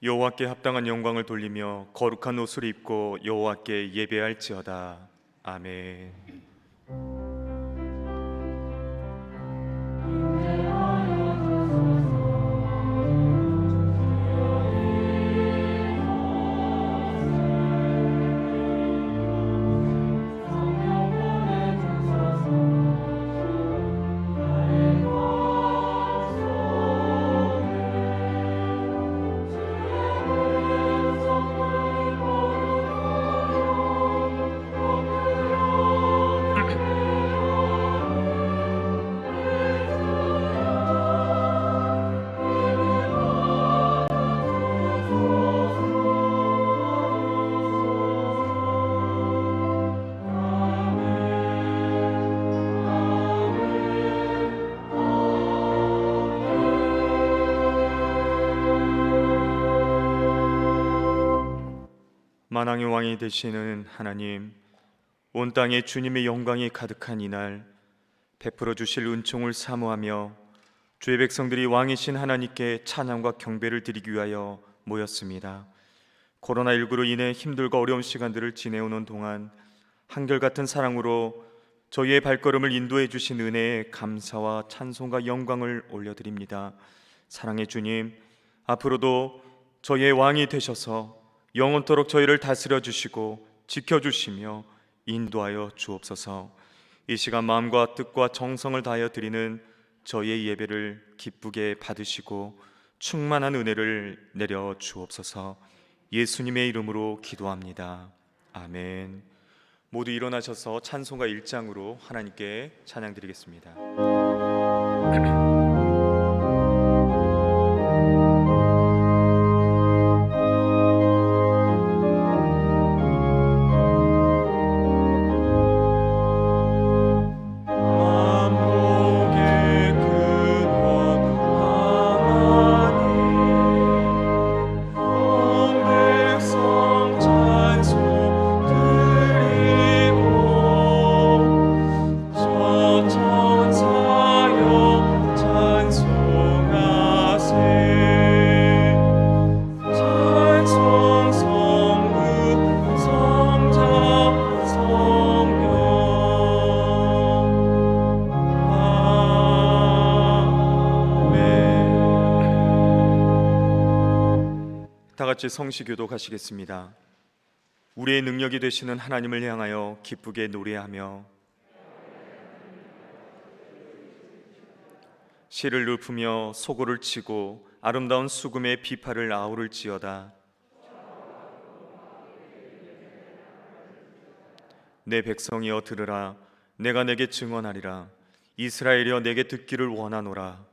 여호와께 합당한 영광을 돌리며 거룩한 옷을 입고 여호와께 예배할지어다. 아멘. 만왕의 왕이 되시는 하나님, 온 땅에 주님의 영광이 가득한 이날 베풀어 주실 은총을 사모하며 주의 백성들이 왕이신 하나님께 찬양과 경배를 드리기 위하여 모였습니다. 코로나19로 인해 힘들고 어려운 시간들을 지내오는 동안 한결같은 사랑으로 저희의 발걸음을 인도해 주신 은혜에 감사와 찬송과 영광을 올려드립니다. 사랑의 주님, 앞으로도 저희의 왕이 되셔서 영원토록 저희를 다스려 주시고 지켜주시며 인도하여 주옵소서. 이 시간 마음과 뜻과 정성을 다하여 드리는 저희의 예배를 기쁘게 받으시고 충만한 은혜를 내려 주옵소서. 예수님의 이름으로 기도합니다. 아멘. 모두 일어나셔서 찬송가 1장으로 하나님께 찬양 드리겠습니다. 같이 성시교도 가시겠습니다. 우리의 능력이 되시는 하나님을 향하여 기쁘게 노래하며 시를 읊으며 소고를 치고 아름다운 수금의 비파를 아우를지어다. 내 백성이여 들으라. 내가 내게 증언하리라. 이스라엘이여 내게 듣기를 원하노라.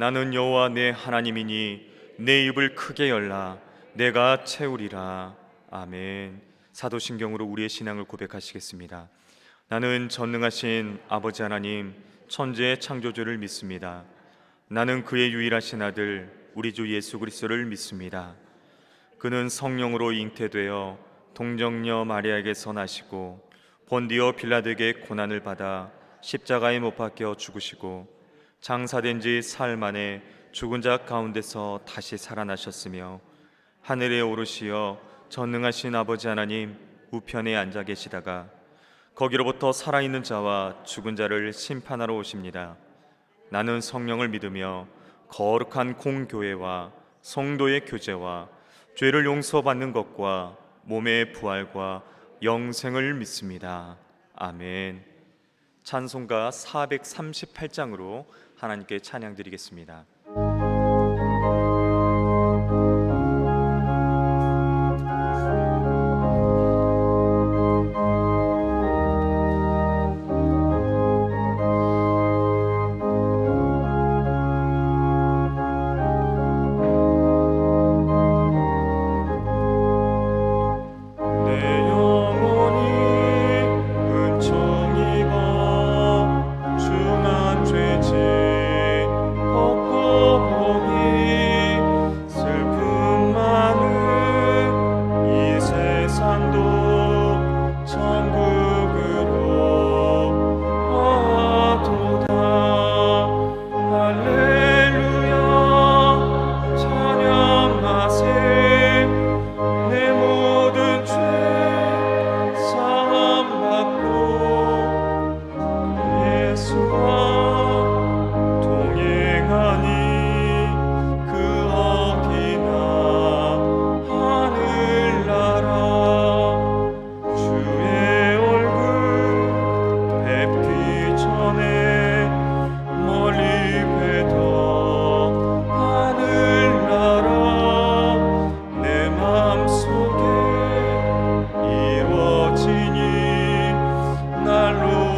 나는 여호와 내 하나님이니 내 입을 크게 열라. 내가 채우리라. 아멘. 사도신경으로 우리의 신앙을 고백하시겠습니다. 나는 전능하신 아버지 하나님 천지의 창조주를 믿습니다. 나는 그의 유일하신 아들 우리 주 예수 그리스도를 믿습니다. 그는 성령으로 잉태되어 동정녀 마리아에게서 나시고 본디오 빌라도에게 고난을 받아 십자가에 못 박혀 죽으시고 장사된 지 사흘 만에 죽은 자 가운데서 다시 살아나셨으며 하늘에 오르시어 전능하신 아버지 하나님 우편에 앉아 계시다가 거기로부터 살아있는 자와 죽은 자를 심판하러 오십니다. 나는 성령을 믿으며 거룩한 공교회와 성도의 교제와 죄를 용서받는 것과 몸의 부활과 영생을 믿습니다. 아멘. 찬송가 438장으로 하나님께 찬양 드리겠습니다. 중한 죄짐 벗고 예수와 동행하니 그 어디나 하늘나라 주의 얼굴 뵙기 전에 멀리 뵈던 하늘나라 내 맘속에 이루어지니 날로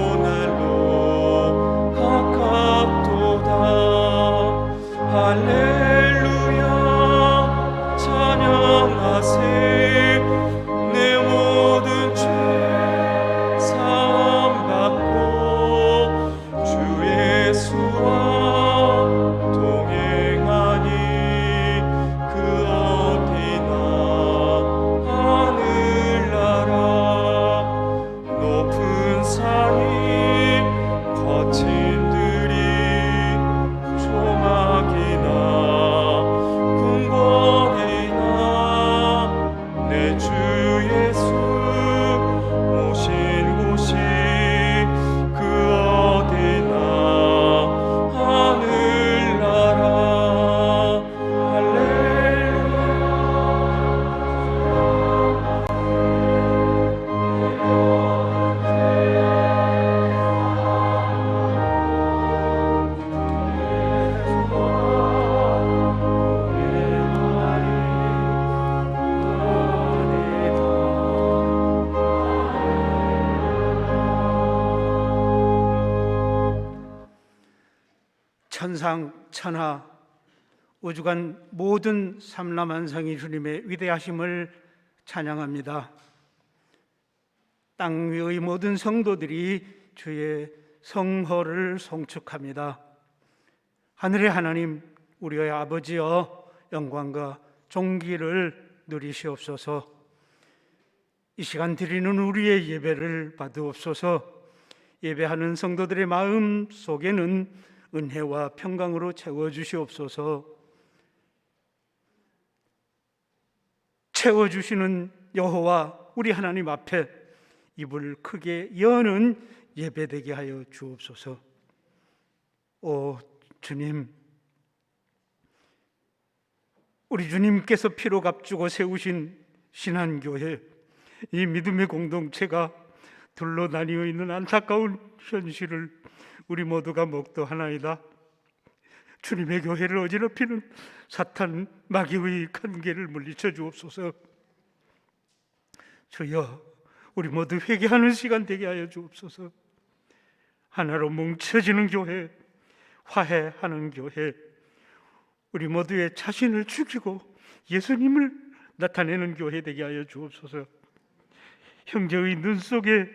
가깝도다. 할렐루야 찬양하세 내 모든 죄 사함받고 주 예수와 동행하니 그 어디나 하늘나라 높은 산이 거친 들이 조막이나 궁궐이나 내 주 예수 모신 곳이 그 어디나 하늘나라 천상 천하 우주간 모든 삼라만상이 주님의 위대하심을 찬양합니다. 땅 위의 모든 성도들이 주의 성호를 송축합니다. 하늘의 하나님, 우리의 아버지여, 영광과 존귀를 누리시옵소서. 이 시간 드리는 우리의 예배를 받으옵소서. 예배하는 성도들의 마음 속에는 은혜와 평강으로 채워주시옵소서. 채워주시는 여호와 우리 하나님 앞에 입을 크게 여는 예배되게 하여 주옵소서. 오 주님, 우리 주님께서 피로 값주고 세우신 신한교회, 이 믿음의 공동체가 둘로 나뉘어 있는 안타까운 현실을 우리 모두가 목도하나이다. 주님의 교회를 어지럽히는 사탄 마귀의 관계를 물리쳐 주옵소서. 주여, 우리 모두 회개하는 시간 되게 하여 주옵소서. 하나로 뭉쳐지는 교회, 화해하는 교회, 우리 모두의 자신을 죽이고 예수님을 나타내는 교회 되게 하여 주옵소서. 형제의 눈 속에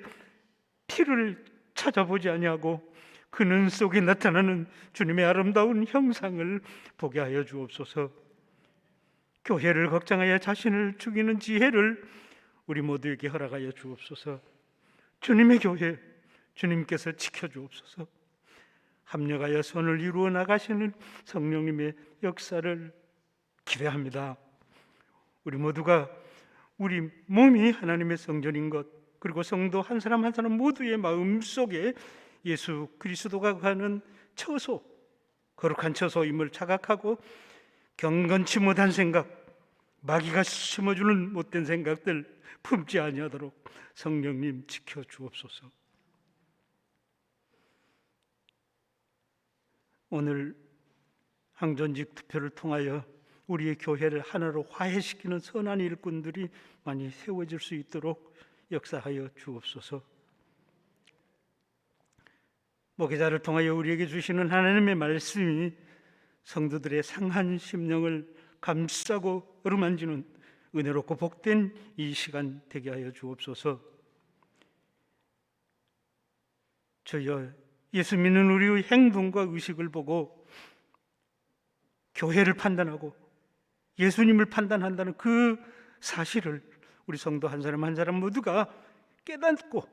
피를 찾아보지 아니하고 그 눈 속에 나타나는 주님의 아름다운 형상을 보게 하여 주옵소서. 교회를 걱정하여 자신을 죽이는 지혜를 우리 모두에게 허락하여 주옵소서. 주님의 교회, 주님께서 지켜주옵소서. 합력하여 선을 이루어 나가시는 성령님의 역사를 기대합니다. 우리 모두가 우리 몸이 하나님의 성전인 것, 그리고 성도 한 사람 한 사람 모두의 마음 속에 예수 그리스도가 가는 처소, 거룩한 처소임을 자각하고 경건치 못한 생각, 마귀가 심어주는 못된 생각들 품지 아니하도록 성령님 지켜주옵소서. 오늘 항전직 투표를 통하여 우리의 교회를 하나로 화해시키는 선한 일꾼들이 많이 세워질 수 있도록 역사하여 주옵소서. 목회자를 통하여 우리에게 주시는 하나님의 말씀이 성도들의 상한 심령을 감싸고 어루만지는 은혜롭고 복된 이 시간 되게 하여 주옵소서. 주여, 예수 믿는 우리의 행동과 의식을 보고 교회를 판단하고 예수님을 판단한다는 그 사실을 우리 성도 한 사람 한 사람 모두가 깨닫고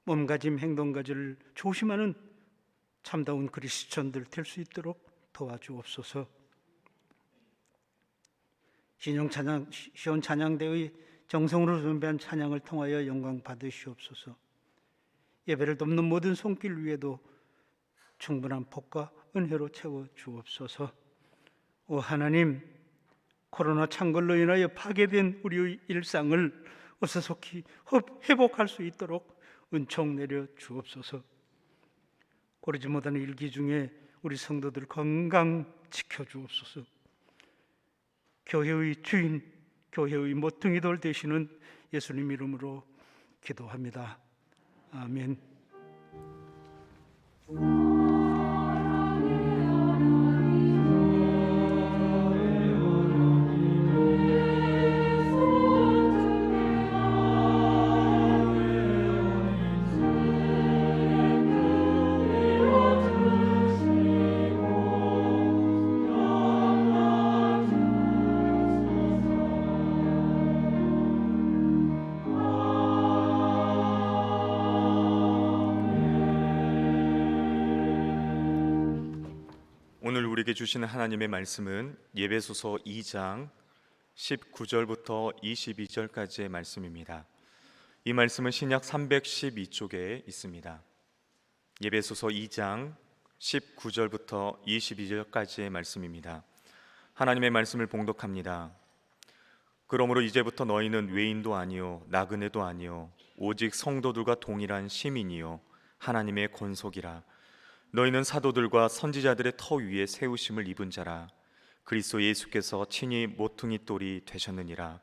몸가짐 행동가짐을 조심하는 참다운 그리스도인들 될 수 있도록 도와주옵소서. 시온 찬양대의 정성으로 준비한 찬양을 통하여 영광 받으시옵소서. 예배를 돕는 모든 손길 위에도 충분한 복과 은혜로 채워 주옵소서. 오 하나님, 코로나 창궐로 인하여 파괴된 우리의 일상을 어서속히 회복할 수 있도록 은총 내려 주옵소서. 고르지 못하는 일기 중에 우리 성도들 건강 지켜 주옵소서. 교회의 주인, 교회의 모퉁이 돌 되시는 예수님 이름으로 기도합니다. 아멘. 오늘 우리에게 주시는 하나님의 말씀은 예배소서 2장 19절부터 22절까지의 말씀입니다. 이 말씀은 신약 312쪽에 있습니다. 예배소서 2장 19절부터 22절까지의 말씀입니다. 하나님의 말씀을 봉독합니다. 그러므로 이제부터 너희는 외인도 아니요 나그네도 아니요 오직 성도들과 동일한 시민이요 하나님의 권속이라. 너희는 사도들과 선지자들의 터 위에 세우심을 입은 자라. 그리스도 예수께서 친히 모퉁이 돌이 되셨느니라.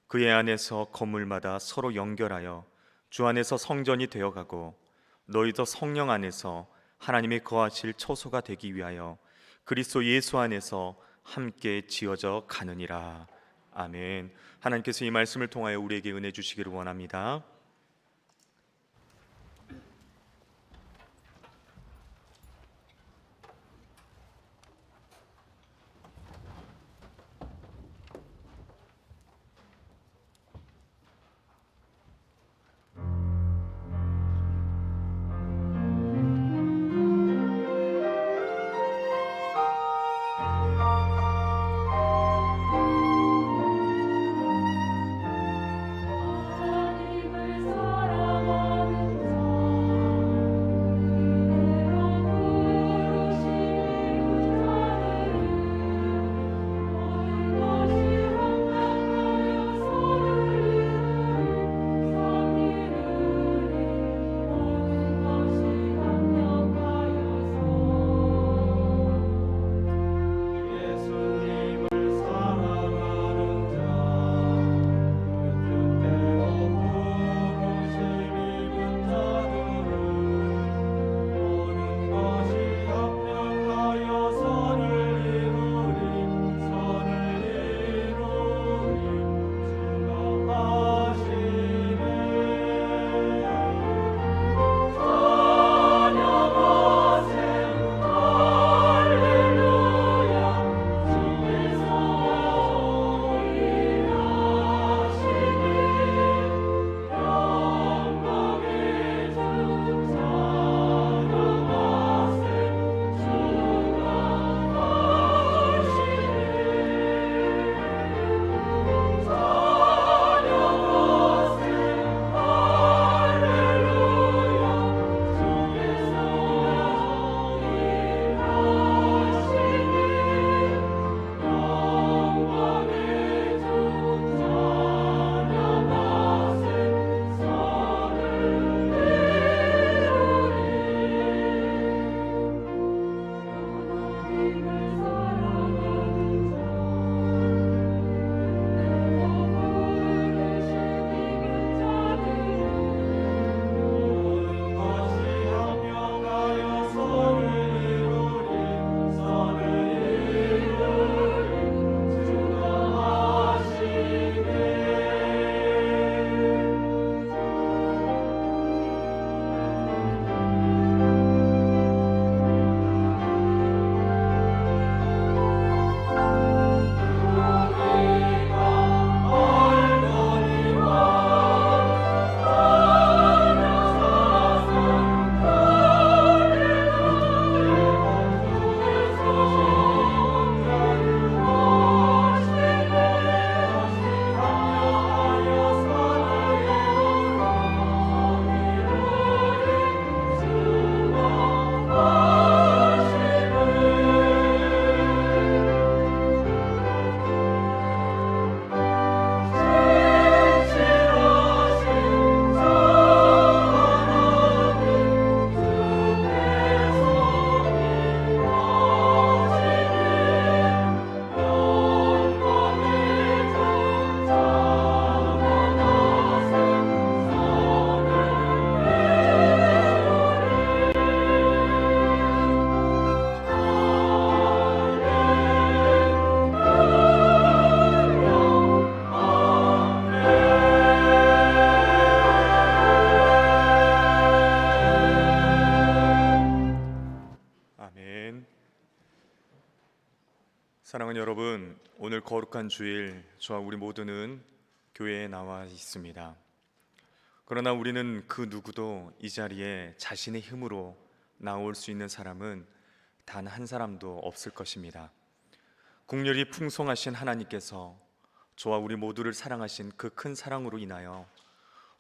그의 안에서 건물마다 서로 연결하여 주 안에서 성전이 되어가고 너희도 성령 안에서 하나님이 거하실 처소가 되기 위하여 그리스도 예수 안에서 함께 지어져 가느니라. 아멘. 하나님께서 이 말씀을 통하여 우리에게 은혜 주시기를 원합니다. 사랑하는 여러분, 오늘 거룩한 주일 저와 우리 모두는 교회에 나와 있습니다. 그러나 우리는 그 누구도 이 자리에 자신의 힘으로 나올 수 있는 사람은 단 한 사람도 없을 것입니다. 국률이 풍성하신 하나님께서 저와 우리 모두를 사랑하신 그 큰 사랑으로 인하여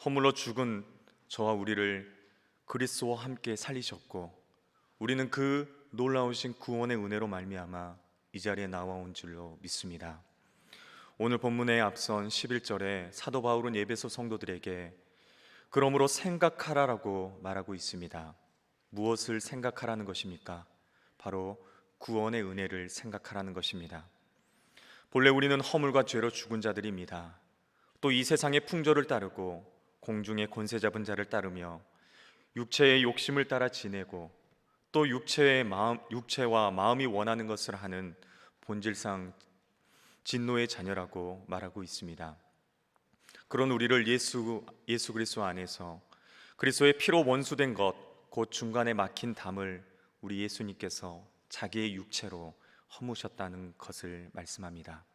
허물러 죽은 저와 우리를 그리스도와 함께 살리셨고, 우리는 그 놀라우신 구원의 은혜로 말미암아 이 자리에 나와온 줄로 믿습니다. 오늘 본문에 앞선 11절에 사도 바울은 에베소 성도들에게 그러므로 생각하라라고 말하고 있습니다. 무엇을 생각하라는 것입니까? 바로 구원의 은혜를 생각하라는 것입니다. 본래 우리는 허물과 죄로 죽은 자들입니다. 또 이 세상의 풍조를 따르고 공중의 권세 잡은 자를 따르며 육체의 욕심을 따라 지내고 또 육체와 마음이 원하는 것을 하는 본질상 진노의 자녀라고 말하고 있습니다. 그런 우리를 예수 그리스도 안에서 그리스도의 피로 원수된 것, 곧 중간에 막힌 담을 우리 예수님께서 자기의 육체로 허무셨다는 것을 말씀합니다.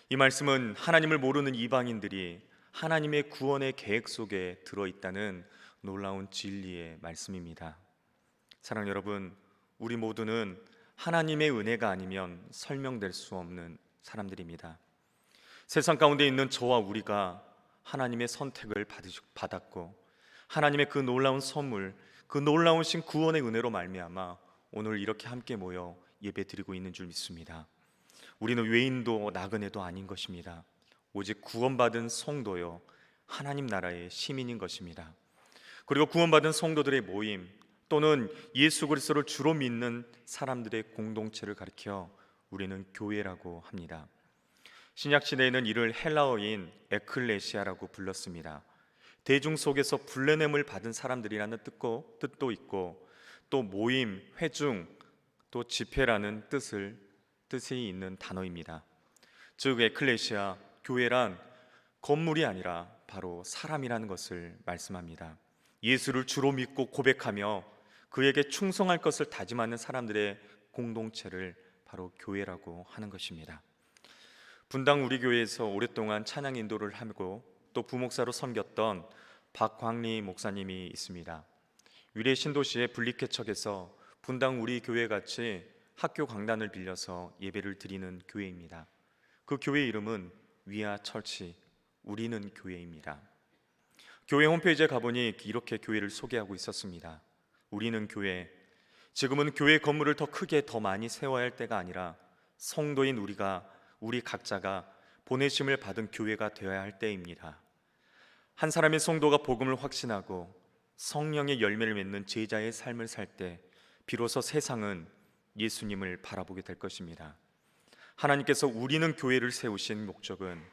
이 말씀은 하나님을 모르는 이방인들이 하나님의 구원의 계획 속에 들어있다는 놀라운 진리의 말씀입니다. 사랑하는 여러분, 우리 모두는 하나님의 은혜가 아니면 설명될 수 없는 사람들입니다. 세상 가운데 있는 저와 우리가 하나님의 선택을 받았고 하나님의 그 놀라운 선물, 그 놀라우신 구원의 은혜로 말미암아 오늘 이렇게 함께 모여 예배드리고 있는 줄 믿습니다. 우리는 외인도 나그네도 아닌 것입니다. 오직 구원받은 성도요 하나님 나라의 시민인 것입니다. 그리고 구원받은 성도들의 모임 또는 예수 그리스도를 주로 믿는 사람들의 공동체를 가리켜 우리는 교회라고 합니다. 신약 시대에는 이를 헬라어인 에클레시아라고 불렀습니다. 대중 속에서 불러냄을 받은 사람들이라는 뜻도 있고, 또 모임, 회중, 또 집회라는 뜻이 있는 단어입니다. 즉 에클레시아, 교회란 건물이 아니라 바로 사람이라는 것을 말씀합니다. 예수를 주로 믿고 고백하며 그에게 충성할 것을 다짐하는 사람들의 공동체를 바로 교회라고 하는 것입니다. 분당 우리 교회에서 오랫동안 찬양 인도를 하고 또 부목사로 섬겼던 박광리 목사님이 있습니다. 위례 신도시의 분리개척에서 분당 우리 교회 같이 학교 강단을 빌려서 예배를 드리는 교회입니다. 그 교회 이름은 위아 철치, 우리는 교회입니다. 교회 홈페이지에 가보니 이렇게 교회를 소개하고 있었습니다. 우리는 교회, 지금은 교회 건물을 더 크게 더 많이 세워야 할 때가 아니라 성도인 우리 각자가 보내심을 받은 교회가 되어야 할 때입니다. 한 사람의 성도가 복음을 확신하고 성령의 열매를 맺는 제자의 삶을 살 때 비로소 세상은 예수님을 바라보게 될 것입니다. 하나님께서 우리는 교회를 세우신 목적은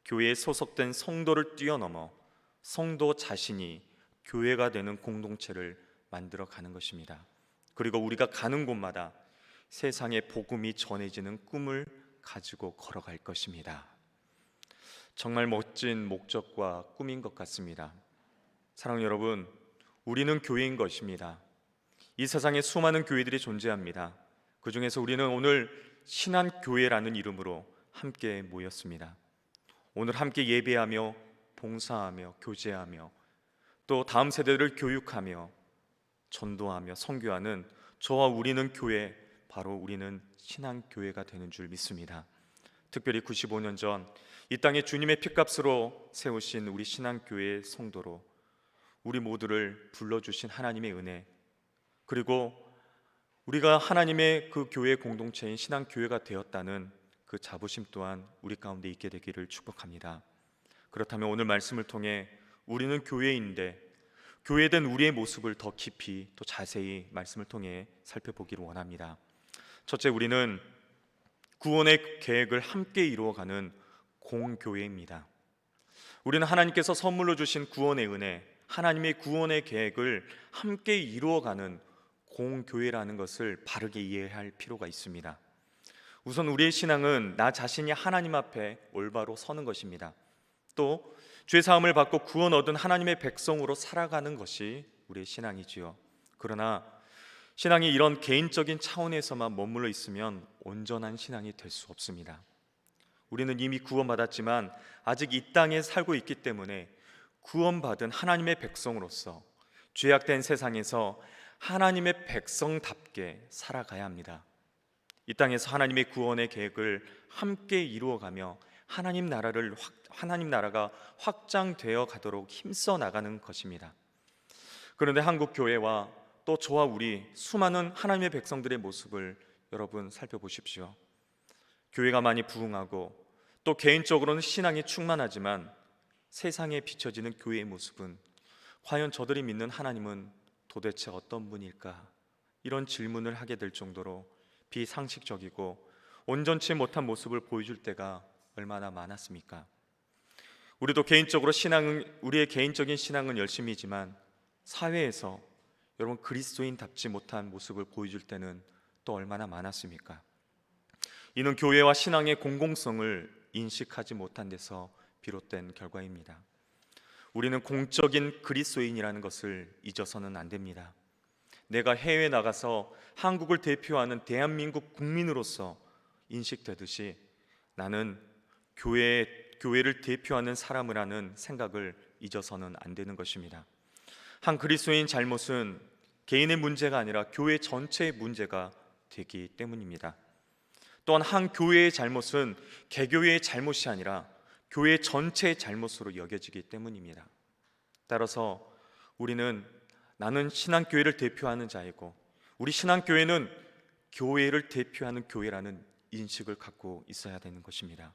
교회에 소속된 성도를 뛰어넘어 성도 자신이 교회가 되는 공동체를 만들어 가는 것입니다. 그리고 우리가 가는 곳마다 세상에 복음이 전해지는 꿈을 가지고 걸어갈 것입니다. 정말 멋진 목적과 꿈인 것 같습니다. 사랑하는 여러분, 우리는 교회인 것입니다. 이 세상에 수많은 교회들이 존재합니다. 그 중에서 우리는 오늘 신한교회라는 이름으로 함께 모였습니다. 오늘 함께 예배하며 봉사하며 교제하며 또 다음 세대를 교육하며 전도하며 선교하는 저와 우리는 교회, 바로 우리는 신앙교회가 되는 줄 믿습니다. 특별히 95년 전 이 땅에 주님의 피값으로 세우신 우리 신앙교회의 성도로 우리 모두를 불러주신 하나님의 은혜, 그리고 우리가 하나님의 그 교회 공동체인 신앙교회가 되었다는 그 자부심 또한 우리 가운데 있게 되기를 축복합니다. 그렇다면 오늘 말씀을 통해 우리는 교회인데 교회된 우리의 모습을 더 깊이 또 자세히 말씀을 통해 살펴보기를 원합니다. 첫째, 우리는 구원의 계획을 함께 이루어가는 공교회입니다. 우리는 하나님께서 선물로 주신 구원의 은혜, 하나님의 구원의 계획을 함께 이루어가는 공교회라는 것을 바르게 이해할 필요가 있습니다. 우선 우리의 신앙은 나 자신이 하나님 앞에 올바로 서는 것입니다. 또 죄사함을 받고 구원 얻은 하나님의 백성으로 살아가는 것이 우리의 신앙이지요. 그러나 신앙이 이런 개인적인 차원에서만 머물러 있으면 온전한 신앙이 될 수 없습니다. 우리는 이미 구원받았지만 아직 이 땅에 살고 있기 때문에 구원받은 하나님의 백성으로서 죄악된 세상에서 하나님의 백성답게 살아가야 합니다. 이 땅에서 하나님의 구원의 계획을 함께 이루어가며 하나님 나라가 확장되어 가도록 힘써 나가는 것입니다. 그런데 한국 교회와 또 저와 우리 수많은 하나님의 백성들의 모습을 여러분 살펴보십시오. 교회가 많이 부흥하고 또 개인적으로는 신앙이 충만하지만 세상에 비춰지는 교회의 모습은 과연 저들이 믿는 하나님은 도대체 어떤 분일까? 이런 질문을 하게 될 정도로 비상식적이고 온전치 못한 모습을 보여줄 때가 얼마나 많았습니까? 우리도 개인적으로 우리의 개인적인 신앙은 열심이지만 사회에서 여러분 그리스도인답지 못한 모습을 보여줄 때는 또 얼마나 많았습니까? 이는 교회와 신앙의 공공성을 인식하지 못한 데서 비롯된 결과입니다. 우리는 공적인 그리스도인이라는 것을 잊어서는 안 됩니다. 내가 해외에 나가서 한국을 대표하는 대한민국 국민으로서 인식되듯이 나는 교회를 대표하는 사람을 하는 생각을 잊어서는 안 되는 것입니다. 한 그리스도인 잘못은 개인의 문제가 아니라 교회 전체의 문제가 되기 때문입니다. 또한 한 교회의 잘못은 개교회의 잘못이 아니라 교회 전체의 잘못으로 여겨지기 때문입니다. 따라서 우리는 나는 신앙교회를 대표하는 자이고 우리 신앙교회는 교회를 대표하는 교회라는 인식을 갖고 있어야 되는 것입니다.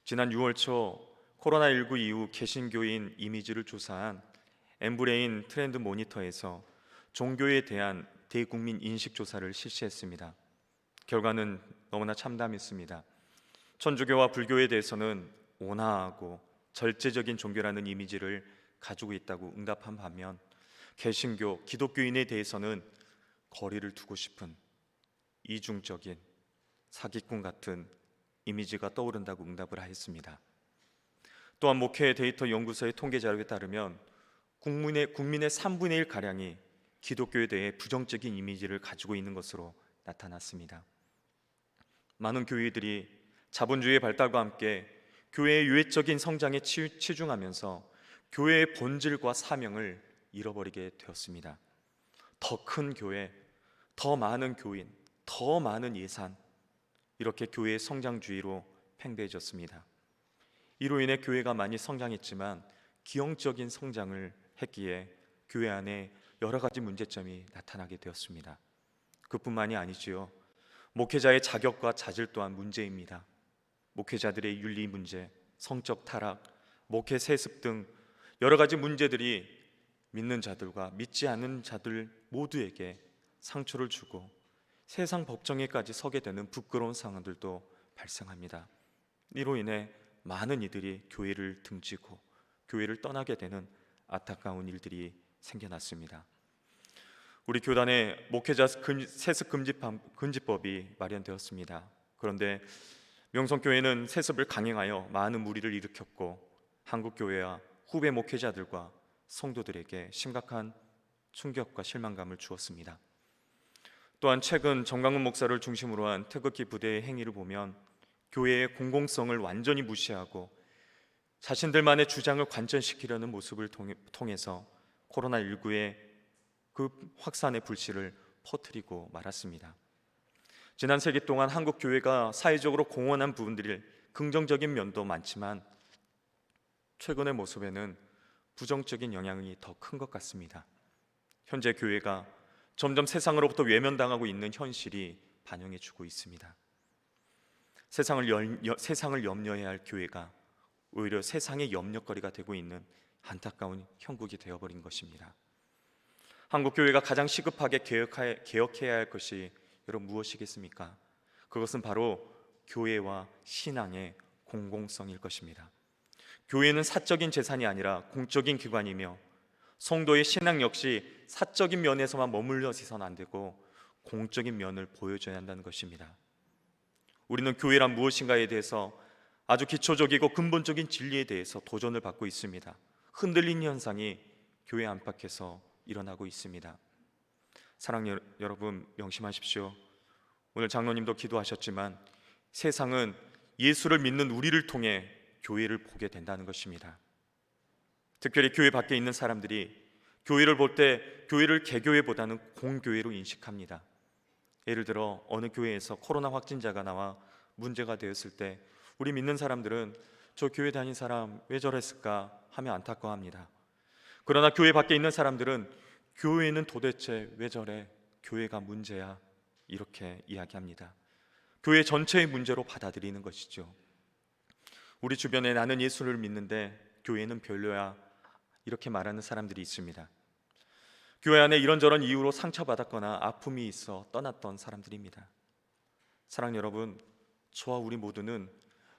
지난 6월 초 코로나19 이후 개신교인 이미지를 조사한 엠브레인 트렌드 모니터에서 종교에 대한 대국민 인식 조사를 실시했습니다. 결과는 너무나 참담했습니다. 천주교와 불교에 대해서는 온화하고 절제적인 종교라는 이미지를 가지고 있다고 응답한 반면 개신교, 기독교인에 대해서는 거리를 두고 싶은 이중적인 사기꾼 같은 이미지가 떠오른다고 응답을 하였습니다. 또한 목회 데이터 연구소의 통계 자료에 따르면 국민의 3분의 1 가량이 기독교에 대해 부정적인 이미지를 가지고 있는 것으로 나타났습니다. 많은 교회들이 자본주의의 발달과 함께 교회의 유해적인 성장에 치중하면서 교회의 본질과 사명을 잃어버리게 되었습니다. 더 큰 교회, 더 많은 교인, 더 많은 예산, 이렇게 교회의 성장주의로 팽배해졌습니다. 이로 인해 교회가 많이 성장했지만 기형적인 성장을 했기에 교회 안에 여러 가지 문제점이 나타나게 되었습니다. 그뿐만이 아니지요. 목회자의 자격과 자질 또한 문제입니다. 목회자들의 윤리 문제, 성적 타락, 목회 세습 등 여러 가지 문제들이 믿는 자들과 믿지 않는 자들 모두에게 상처를 주고 세상 법정에까지 서게 되는 부끄러운 상황들도 발생합니다. 이로 인해 많은 이들이 교회를 등지고 교회를 떠나게 되는 안타까운 일들이 생겨났습니다. 우리 교단에 목회자 세습 금지법이 마련되었습니다. 그런데 명성교회는 세습을 강행하여 많은 무리를 일으켰고 한국교회와 후배 목회자들과 성도들에게 심각한 충격과 실망감을 주었습니다. 또한 최근 정강훈 목사를 중심으로 한 태극기 부대의 행위를 보면 교회의 공공성을 완전히 무시하고 자신들만의 주장을 관철시키려는 모습을 통해서 코로나19의 그 확산의 불씨를 퍼뜨리고 말았습니다. 지난 세기 동안 한국 교회가 사회적으로 공헌한 부분들이 긍정적인 면도 많지만 최근의 모습에는 부정적인 영향이 더 큰 것 같습니다. 현재 교회가 점점 세상으로부터 외면당하고 있는 현실이 반영해주고 있습니다. 세상을 염려해야 할 교회가 오히려 세상의 염려거리가 되고 있는 안타까운 형국이 되어버린 것입니다. 한국 교회가 가장 시급하게 개혁해야 할 것이 여러분 무엇이겠습니까? 그것은 바로 교회와 신앙의 공공성일 것입니다. 교회는 사적인 재산이 아니라 공적인 기관이며 성도의 신앙 역시 사적인 면에서만 머물러 있어서는 안 되고 공적인 면을 보여줘야 한다는 것입니다. 우리는 교회란 무엇인가에 대해서 아주 기초적이고 근본적인 진리에 대해서 도전을 받고 있습니다. 흔들린 현상이 교회 안팎에서 일어나고 있습니다. 여러분 명심하십시오. 오늘 장로님도 기도하셨지만 세상은 예수를 믿는 우리를 통해 교회를 보게 된다는 것입니다. 특별히 교회 밖에 있는 사람들이 교회를 볼 때 교회를 개교회보다는 공교회로 인식합니다. 예를 들어 어느 교회에서 코로나 확진자가 나와 문제가 되었을 때 우리 믿는 사람들은 저 교회 다닌 사람 왜 저랬을까 하며 안타까워합니다. 그러나 교회 밖에 있는 사람들은 교회는 도대체 왜 저래? 교회가 문제야. 이렇게 이야기합니다. 교회 전체의 문제로 받아들이는 것이죠. 우리 주변에 나는 예수를 믿는데 교회는 별로야, 이렇게 말하는 사람들이 있습니다. 교회 안에 이런저런 이유로 상처받았거나 아픔이 있어 떠났던 사람들입니다. 사랑 여러분, 저와 우리 모두는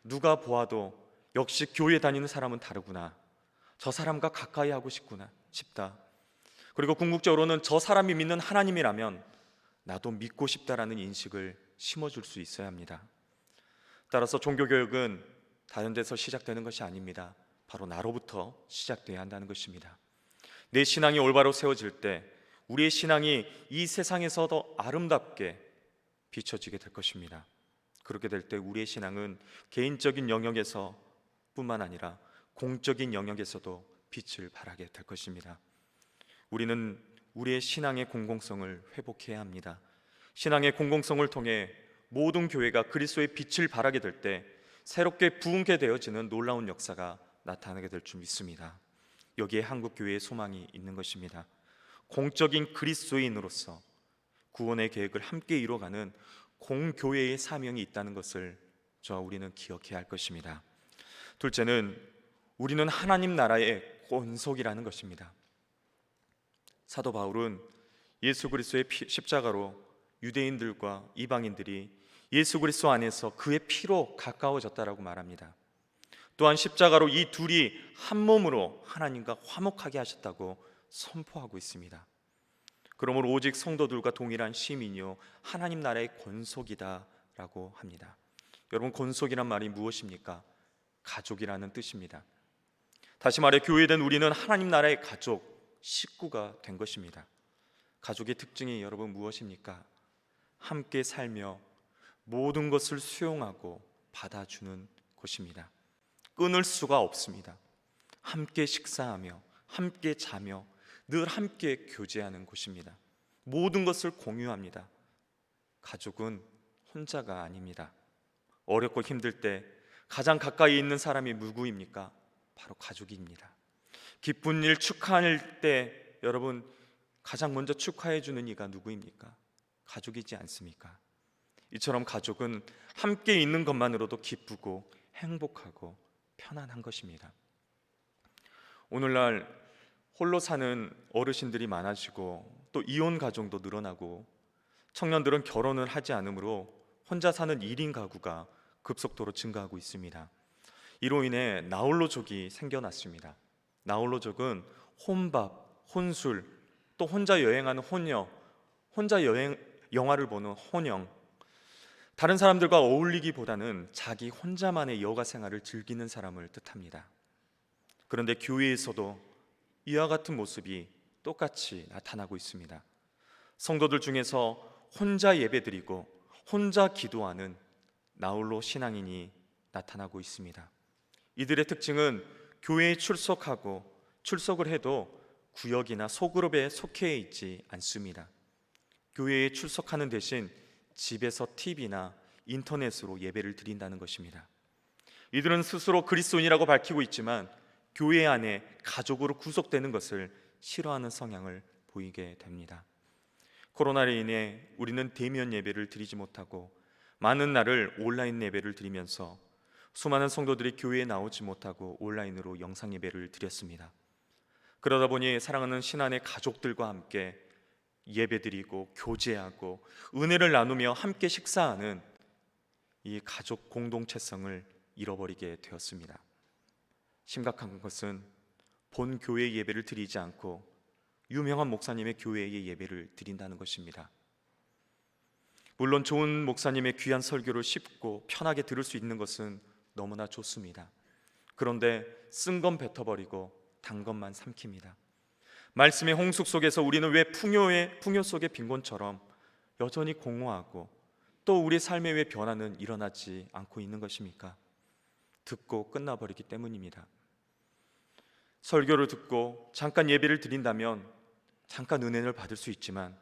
누가 보아도 역시 교회 다니는 사람은 다르구나, 저 사람과 가까이 하고 싶다, 그리고 궁극적으로는 저 사람이 믿는 하나님이라면 나도 믿고 싶다라는 인식을 심어줄 수 있어야 합니다. 따라서 종교교육은 다른 데서 시작되는 것이 아닙니다. 바로 나로부터 시작돼야 한다는 것입니다. 내 신앙이 올바로 세워질 때 우리의 신앙이 이 세상에서 더 아름답게 비춰지게 될 것입니다. 그렇게 될 때 우리의 신앙은 개인적인 영역에서 뿐만 아니라 공적인 영역에서도 빛을 발하게 될 것입니다. 우리는 우리의 신앙의 공공성을 회복해야 합니다. 신앙의 공공성을 통해 모든 교회가 그리스도의 빛을 발하게 될 때 새롭게 부흥케 되어지는 놀라운 역사가 나타나게 될 줄 믿습니다. 여기에 한국교회의 소망이 있는 것입니다. 공적인 그리스도인으로서 구원의 계획을 함께 이뤄가는 공교회의 사명이 있다는 것을 저와 우리는 기억해야 할 것입니다. 둘째는 우리는 하나님 나라의 권속이라는 것입니다. 사도 바울은 예수 그리스도의 십자가로 유대인들과 이방인들이 예수 그리스도 안에서 그의 피로 가까워졌다라고 말합니다. 또한 십자가로 이 둘이 한 몸으로 하나님과 화목하게 하셨다고 선포하고 있습니다. 그러므로 오직 성도들과 동일한 시민이요 하나님 나라의 권속이다라고 합니다. 여러분, 권속이란 말이 무엇입니까? 가족이라는 뜻입니다. 다시 말해 교회된 우리는 하나님 나라의 가족, 식구가 된 것입니다. 가족의 특징이 여러분 무엇입니까? 함께 살며 모든 것을 수용하고 받아주는 곳입니다. 끊을 수가 없습니다. 함께 식사하며 함께 자며 늘 함께 교제하는 곳입니다. 모든 것을 공유합니다. 가족은 혼자가 아닙니다. 어렵고 힘들 때 가장 가까이 있는 사람이 누구입니까? 바로 가족입니다. 기쁜 일 축하할 때 여러분 가장 먼저 축하해 주는 이가 누구입니까? 가족이지 않습니까? 이처럼 가족은 함께 있는 것만으로도 기쁘고 행복하고 편안한 것입니다. 오늘날 홀로 사는 어르신들이 많아지고 또 이혼 가정도 늘어나고 청년들은 결혼을 하지 않으므로 혼자 사는 1인 가구가 급속도로 증가하고 있습니다. 이로 인해 나홀로족이 생겨났습니다. 나홀로족은 혼밥, 혼술, 또 혼자 여행하는 혼녀, 영화를 보는 혼영, 다른 사람들과 어울리기보다는 자기 혼자만의 여가 생활을 즐기는 사람을 뜻합니다. 그런데 교회에서도 이와 같은 모습이 똑같이 나타나고 있습니다. 성도들 중에서 혼자 예배드리고 혼자 기도하는 나홀로 신앙인이 나타나고 있습니다. 이들의 특징은 교회에 출석을 해도 구역이나 소그룹에 속해 있지 않습니다. 교회에 출석하는 대신 집에서 TV나 인터넷으로 예배를 드린다는 것입니다. 이들은 스스로 그리스도인이라고 밝히고 있지만 교회 안에 가족으로 구속되는 것을 싫어하는 성향을 보이게 됩니다. 코로나로 인해 우리는 대면 예배를 드리지 못하고 많은 날을 온라인 예배를 드리면서 수많은 성도들이 교회에 나오지 못하고 온라인으로 영상 예배를 드렸습니다. 그러다 보니 사랑하는 신안의 가족들과 함께 예배드리고 교제하고 은혜를 나누며 함께 식사하는 이 가족 공동체성을 잃어버리게 되었습니다. 심각한 것은 본 교회 예배를 드리지 않고 유명한 목사님의 교회의 예배를 드린다는 것입니다. 물론 좋은 목사님의 귀한 설교를 쉽고 편하게 들을 수 있는 것은 너무나 좋습니다. 그런데 쓴 건 뱉어버리고 단 것만 삼킵니다. 말씀의 홍수 속에서 우리는 왜 풍요 속의 빈곤처럼 여전히 공허하고 또 우리 삶의 왜 변화는 일어나지 않고 있는 것입니까? 듣고 끝나버리기 때문입니다. 설교를 듣고 잠깐 예배를 드린다면 잠깐 은혜를 받을 수 있지만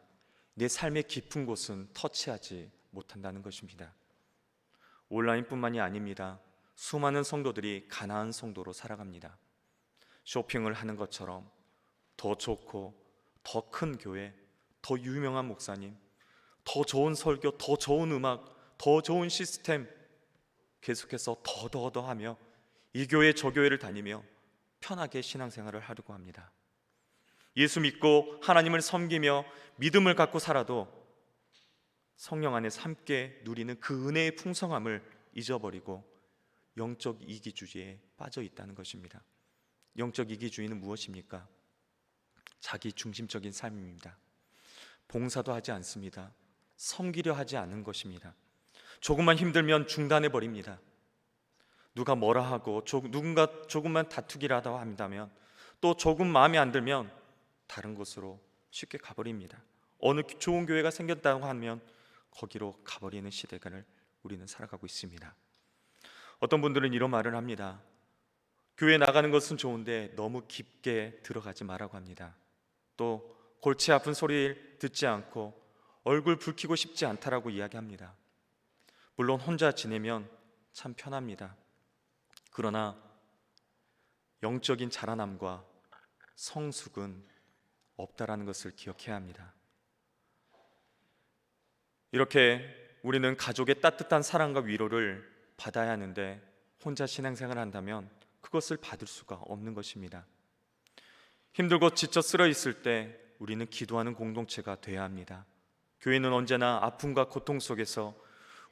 내 삶의 깊은 곳은 터치하지 못한다는 것입니다. 온라인뿐만이 아닙니다. 수많은 성도들이 가나안 성도로 살아갑니다. 쇼핑을 하는 것처럼 더 좋고 더 큰 교회, 더 유명한 목사님, 더 좋은 설교, 더 좋은 음악, 더 좋은 시스템, 계속해서 더 하며 이 교회 저 교회를 다니며 편하게 신앙생활을 하려고 합니다. 예수 믿고 하나님을 섬기며 믿음을 갖고 살아도 성령 안에서 함께 누리는 그 은혜의 풍성함을 잊어버리고 영적 이기주의에 빠져 있다는 것입니다. 영적 이기주의는 무엇입니까? 자기 중심적인 삶입니다. 봉사도 하지 않습니다. 섬기려 하지 않는 것입니다. 조금만 힘들면 중단해 버립니다. 누가 뭐라 하고 누군가 조금만 다투기라도 한다면 또 조금 마음에 안 들면 다른 곳으로 쉽게 가버립니다. 어느 좋은 교회가 생겼다고 하면 거기로 가버리는 시대를 우리는 살아가고 있습니다. 어떤 분들은 이런 말을 합니다. 교회 나가는 것은 좋은데 너무 깊게 들어가지 말라고 합니다. 또 골치 아픈 소리를 듣지 않고 얼굴 붉히고 싶지 않다라고 이야기합니다. 물론 혼자 지내면 참 편합니다. 그러나 영적인 자라남과 성숙은 없다라는 것을 기억해야 합니다. 이렇게 우리는 가족의 따뜻한 사랑과 위로를 받아야 하는데 혼자 신앙생활을 한다면 그것을 받을 수가 없는 것입니다. 힘들고 지쳐 쓰러 있을 때 우리는 기도하는 공동체가 되어야 합니다. 교회는 언제나 아픔과 고통 속에서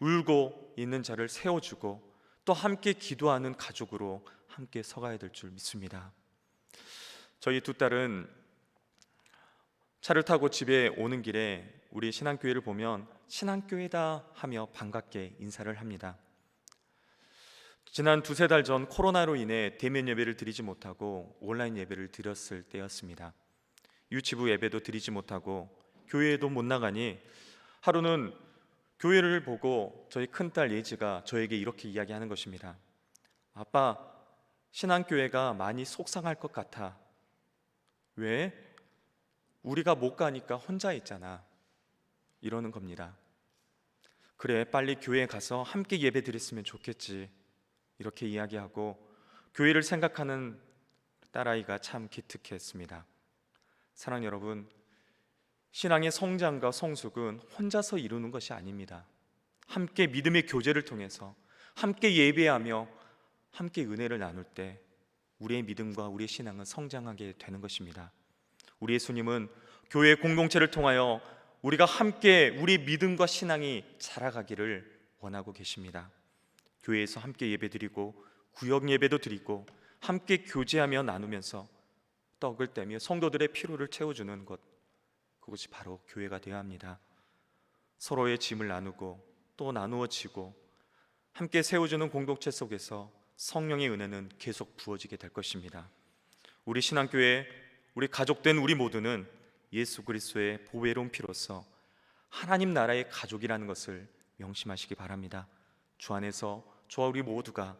울고 있는 자를 세워주고 또 함께 기도하는 가족으로 함께 서가야 될 줄 믿습니다. 저희 두 딸은 차를 타고 집에 오는 길에 우리 신앙교회를 보면 신앙교회다 하며 반갑게 인사를 합니다. 지난 두세 달 전 코로나로 인해 대면 예배를 드리지 못하고 온라인 예배를 드렸을 때였습니다. 유치부 예배도 드리지 못하고 교회에도 못 나가니 하루는 교회를 보고 저희 큰딸 예지가 저에게 이렇게 이야기하는 것입니다. 아빠, 신앙교회가 많이 속상할 것 같아. 왜? 우리가 못 가니까 혼자 있잖아. 이러는 겁니다. 그래, 빨리 교회에 가서 함께 예배 드렸으면 좋겠지. 이렇게 이야기하고 교회를 생각하는 딸아이가 참 기특했습니다. 사랑하는 여러분, 신앙의 성장과 성숙은 혼자서 이루는 것이 아닙니다. 함께 믿음의 교제를 통해서 함께 예배하며 함께 은혜를 나눌 때 우리의 믿음과 우리의 신앙은 성장하게 되는 것입니다. 우리 예수님은 교회 공동체를 통하여 우리가 함께 우리 믿음과 신앙이 자라가기를 원하고 계십니다. 교회에서 함께 예배드리고 구역 예배도 드리고 함께 교제하며 나누면서 떡을 떼며 성도들의 피로를 채워주는 것, 그것이 바로 교회가 되어야 합니다. 서로의 짐을 나누고 또 나누어지고 함께 세워주는 공동체 속에서 성령의 은혜는 계속 부어지게 될 것입니다. 우리 신앙교회, 우리 가족된 우리 모두는 예수 그리스도의 보배로운 피로써 하나님 나라의 가족이라는 것을 명심하시기 바랍니다. 주 안에서 저와 우리 모두가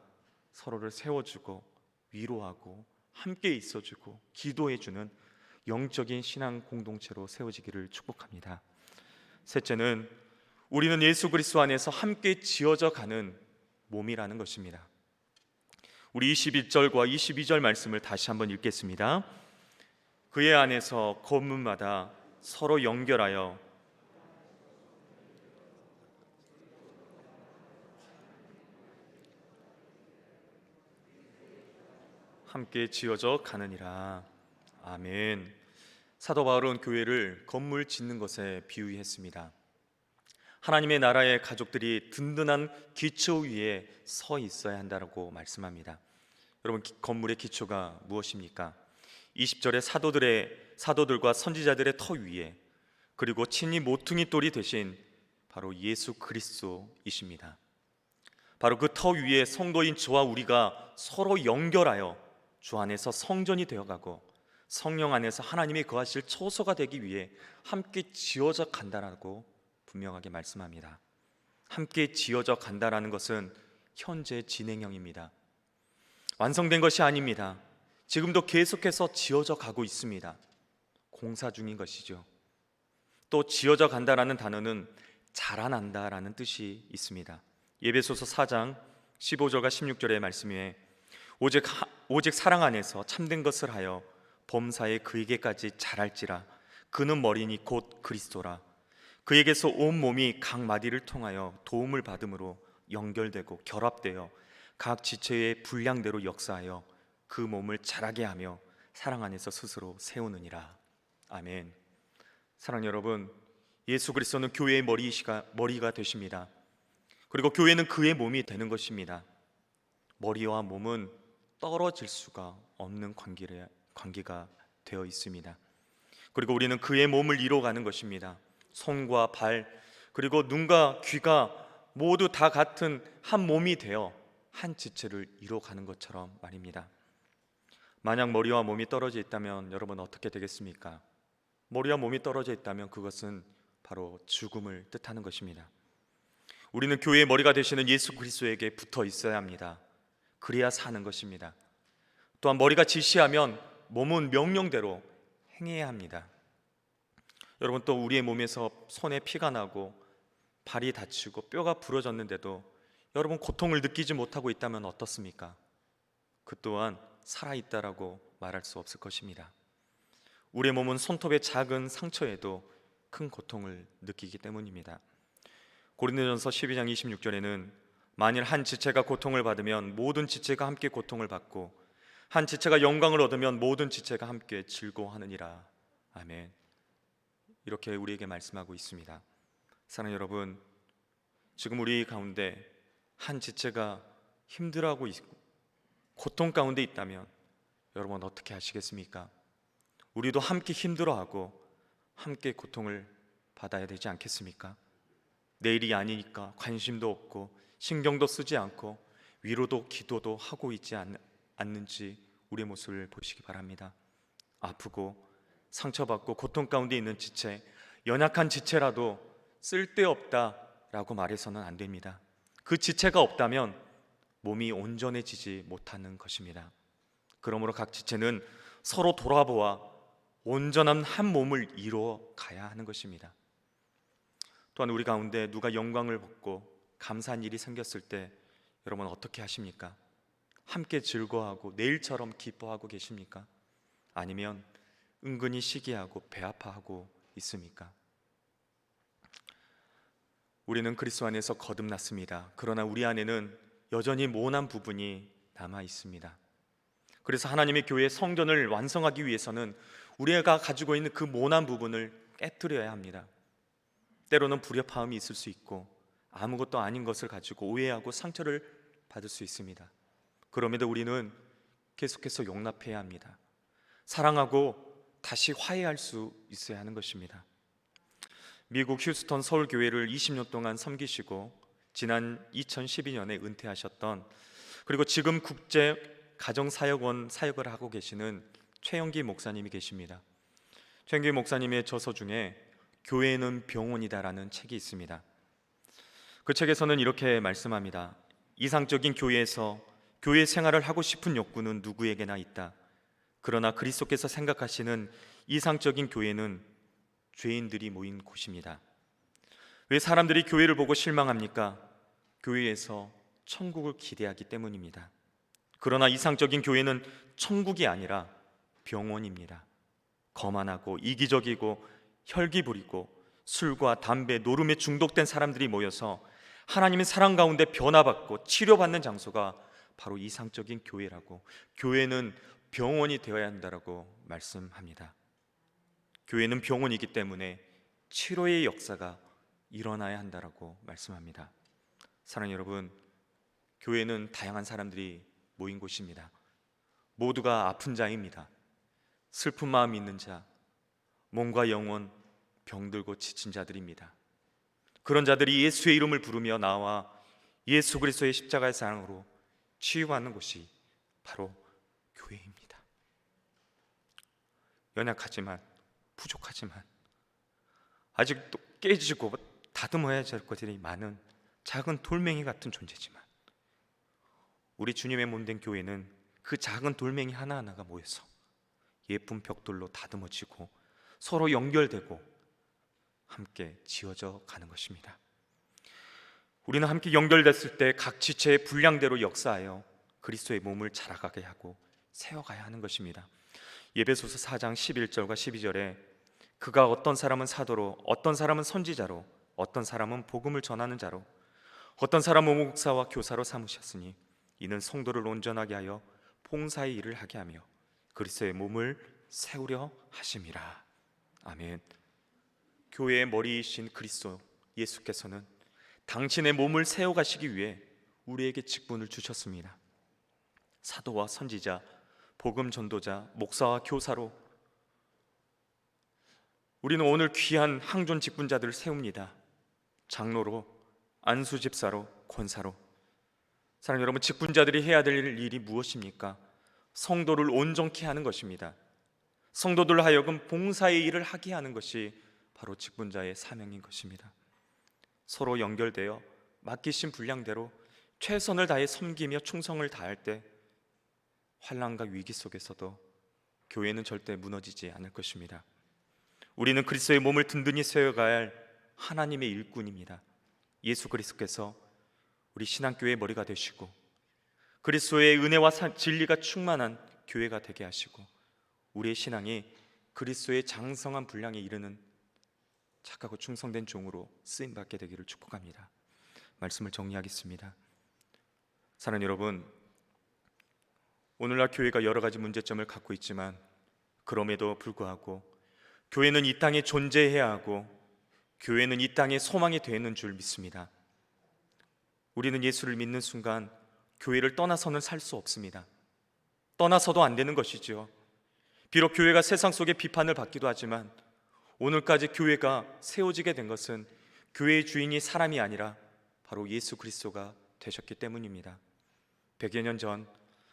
서로를 세워주고 위로하고 함께 있어주고 기도해주는 영적인 신앙 공동체로 세워지기를 축복합니다. 셋째는 우리는 예수 그리스도 안에서 함께 지어져 가는 몸이라는 것입니다. 우리 21절과 22절 말씀을 다시 한번 읽겠습니다. 그의 안에서 건물마다 서로 연결하여 함께 지어져 가느니라. 아멘. 사도 바울은 교회를 건물 짓는 것에 비유했습니다. 하나님의 나라의 가족들이 든든한 기초 위에 서 있어야 한다고 말씀합니다. 여러분, 건물의 기초가 무엇입니까? 20절에 사도들과 선지자들의 터 위에, 그리고 친히 모퉁이 돌이 되신 바로 예수 그리스도이십니다. 바로 그 터 위에 성도인 저와 우리가 서로 연결하여 주 안에서 성전이 되어가고 성령 안에서 하나님이 거하실 처소가 되기 위해 함께 지어져 간다라고 분명하게 말씀합니다. 함께 지어져 간다라는 것은 현재 진행형입니다. 완성된 것이 아닙니다. 지금도 계속해서 지어져 가고 있습니다. 공사 중인 것이죠. 또 지어져 간다라는 단어는 자라난다라는 뜻이 있습니다. 에베소서 4장 15절과 16절의 말씀에 오직 사랑 안에서 참된 것을 하여 범사에 그에게까지 자랄지라. 그는 머리니 곧 그리스도라. 그에게서 온 몸이 각 마디를 통하여 도움을 받음으로 연결되고 결합되어 각 지체의 분량대로 역사하여 그 몸을 자라게 하며 사랑 안에서 스스로 세우느니라. 아멘. 사랑하는 여러분, 예수 그리스도는 교회의 머리가 되십니다. 그리고 교회는 그의 몸이 되는 것입니다. 머리와 몸은 떨어질 수가 없는 관계가 되어 있습니다. 그리고 우리는 그의 몸을 이뤄가는 것입니다. 손과 발, 그리고 눈과 귀가 모두 다 같은 한 몸이 되어 한 지체를 이뤄가는 것처럼 말입니다. 만약 머리와 몸이 떨어져 있다면 여러분 어떻게 되겠습니까? 머리와 몸이 떨어져 있다면 그것은 바로 죽음을 뜻하는 것입니다. 우리는 교회의 머리가 되시는 예수 그리스도에게 붙어 있어야 합니다. 그래야 사는 것입니다. 또한 머리가 지시하면 몸은 명령대로 행해야 합니다. 여러분, 또 우리의 몸에서 손에 피가 나고 발이 다치고 뼈가 부러졌는데도 여러분 고통을 느끼지 못하고 있다면 어떻습니까? 그 또한 살아있다라고 말할 수 없을 것입니다. 우리의 몸은 손톱의 작은 상처에도 큰 고통을 느끼기 때문입니다. 고린도전서 12장 26절에는 만일 한 지체가 고통을 받으면 모든 지체가 함께 고통을 받고 한 지체가 영광을 얻으면 모든 지체가 함께 즐거워하느니라. 아멘. 이렇게 우리에게 말씀하고 있습니다. 사랑하는 여러분, 지금 우리 가운데 한 지체가 힘들어하고 있고 고통 가운데 있다면 여러분 어떻게 하시겠습니까? 우리도 함께 힘들어하고 함께 고통을 받아야 되지 않겠습니까? 내일이 아니니까 관심도 없고 신경도 쓰지 않고 위로도 기도도 하고 있지 않는지 우리의 모습을 보시기 바랍니다. 아프고 상처받고 고통 가운데 있는 지체, 연약한 지체라도 쓸데없다라고 말해서는 안 됩니다. 그 지체가 없다면 몸이 온전해지지 못하는 것입니다. 그러므로 각 지체는 서로 돌아보아 온전한 한 몸을 이루어 가야 하는 것입니다. 또한 우리 가운데 누가 영광을 받고 감사한 일이 생겼을 때 여러분 어떻게 하십니까? 함께 즐거워하고 내일처럼 기뻐하고 계십니까? 아니면 은근히 시기하고 배아파하고 있습니까? 우리는 그리스도 안에서 거듭났습니다. 그러나 우리 안에는 여전히 모난 부분이 남아 있습니다. 그래서 하나님의 교회 성전을 완성하기 위해서는 우리가 가지고 있는 그 모난 부분을 깨뜨려야 합니다. 때로는 불협화음이 있을 수 있고 아무것도 아닌 것을 가지고 오해하고 상처를 받을 수 있습니다. 그럼에도 우리는 계속해서 용납해야 합니다. 사랑하고 다시 화해할 수 있어야 하는 것입니다. 미국 휴스턴 서울교회를 20년 동안 섬기시고 지난 2012년에 은퇴하셨던, 그리고 지금 국제 가정사역원 사역을 하고 계시는 최영기 목사님이 계십니다. 최영기 목사님의 저서 중에 교회는 병원이다라는 책이 있습니다. 그 책에서는 이렇게 말씀합니다. 이상적인 교회에서 교회 생활을 하고 싶은 욕구는 누구에게나 있다. 그러나 그리스도께서 생각하시는 이상적인 교회는 죄인들이 모인 곳입니다. 왜 사람들이 교회를 보고 실망합니까? 교회에서 천국을 기대하기 때문입니다. 그러나 이상적인 교회는 천국이 아니라 병원입니다. 거만하고 이기적이고 혈기 부리고 술과 담배, 노름에 중독된 사람들이 모여서 하나님의 사랑 가운데 변화받고 치료받는 장소가 바로 이상적인 교회라고, 교회는 병원이 되어야 한다라고 말씀합니다. 교회는 병원이기 때문에 치료의 역사가 일어나야 한다라고 말씀합니다. 사랑하는 여러분, 교회는 다양한 사람들이 모인 곳입니다. 모두가 아픈 자입니다. 슬픈 마음이 있는 자, 몸과 영혼 병들고 지친 자들입니다. 그런 자들이 예수의 이름을 부르며 나와 예수 그리스도의 십자가의 사랑으로 치유받는 곳이 바로 교회입니다. 연약하지만, 부족하지만 아직도 깨지고 다듬어야 할 것들이 많은 작은 돌멩이 같은 존재지만, 우리 주님의 몸된 교회는 그 작은 돌멩이 하나하나가 모여서 예쁜 벽돌로 다듬어지고 서로 연결되고 함께 지어져 가는 것입니다. 우리는 함께 연결됐을 때 각 지체의 분량대로 역사하여 그리스도의 몸을 자라가게 하고 세워가야 하는 것입니다. 에베소서 4장 11절과 12절에 그가 어떤 사람은 사도로, 어떤 사람은 선지자로, 어떤 사람은 복음을 전하는 자로, 어떤 사람은 목사와 교사로 삼으셨으니 이는 성도를 온전하게 하여 봉사의 일을 하게 하며 그리스도의 몸을 세우려 하심이라. 아멘. 교회의 머리이신 그리스도 예수께서는 당신의 몸을 세워가시기 위해 우리에게 직분을 주셨습니다. 사도와 선지자, 복음 전도자, 목사와 교사로 우리는 오늘 귀한 항존 직분자들을 세웁니다. 장로로, 안수 집사로, 권사로. 사랑하는 여러분, 직분자들이 해야 될 일이 무엇입니까? 성도를 온전케 하는 것입니다. 성도들 하여금 봉사의 일을 하게 하는 것이 바로 직분자의 사명인 것입니다. 서로 연결되어 맡기신 분량대로 최선을 다해 섬기며 충성을 다할 때 환난과 위기 속에서도 교회는 절대 무너지지 않을 것입니다. 우리는 그리스도의 몸을 든든히 세워가야 할 하나님의 일꾼입니다. 예수 그리스도께서 우리 신앙교회의 머리가 되시고 그리스도의 은혜와 진리가 충만한 교회가 되게 하시고 우리의 신앙이 그리스도의 장성한 분량에 이르는 착하고 충성된 종으로 쓰임받게 되기를 축복합니다. 말씀을 정리하겠습니다. 사랑하는 여러분, 오늘날 교회가 여러 가지 문제점을 갖고 있지만 그럼에도 불구하고 교회는 이 땅에 존재해야 하고 교회는 이 땅에 소망이 되는 줄 믿습니다. 우리는 예수를 믿는 순간 교회를 떠나서는 살 수 없습니다. 떠나서도 안 되는 것이죠. 비록 교회가 세상 속에 비판을 받기도 하지만 오늘까지 교회가 세워지게 된 것은 교회의 주인이 사람이 아니라 바로 예수 그리스도가 되셨기 때문입니다. 100여 년 전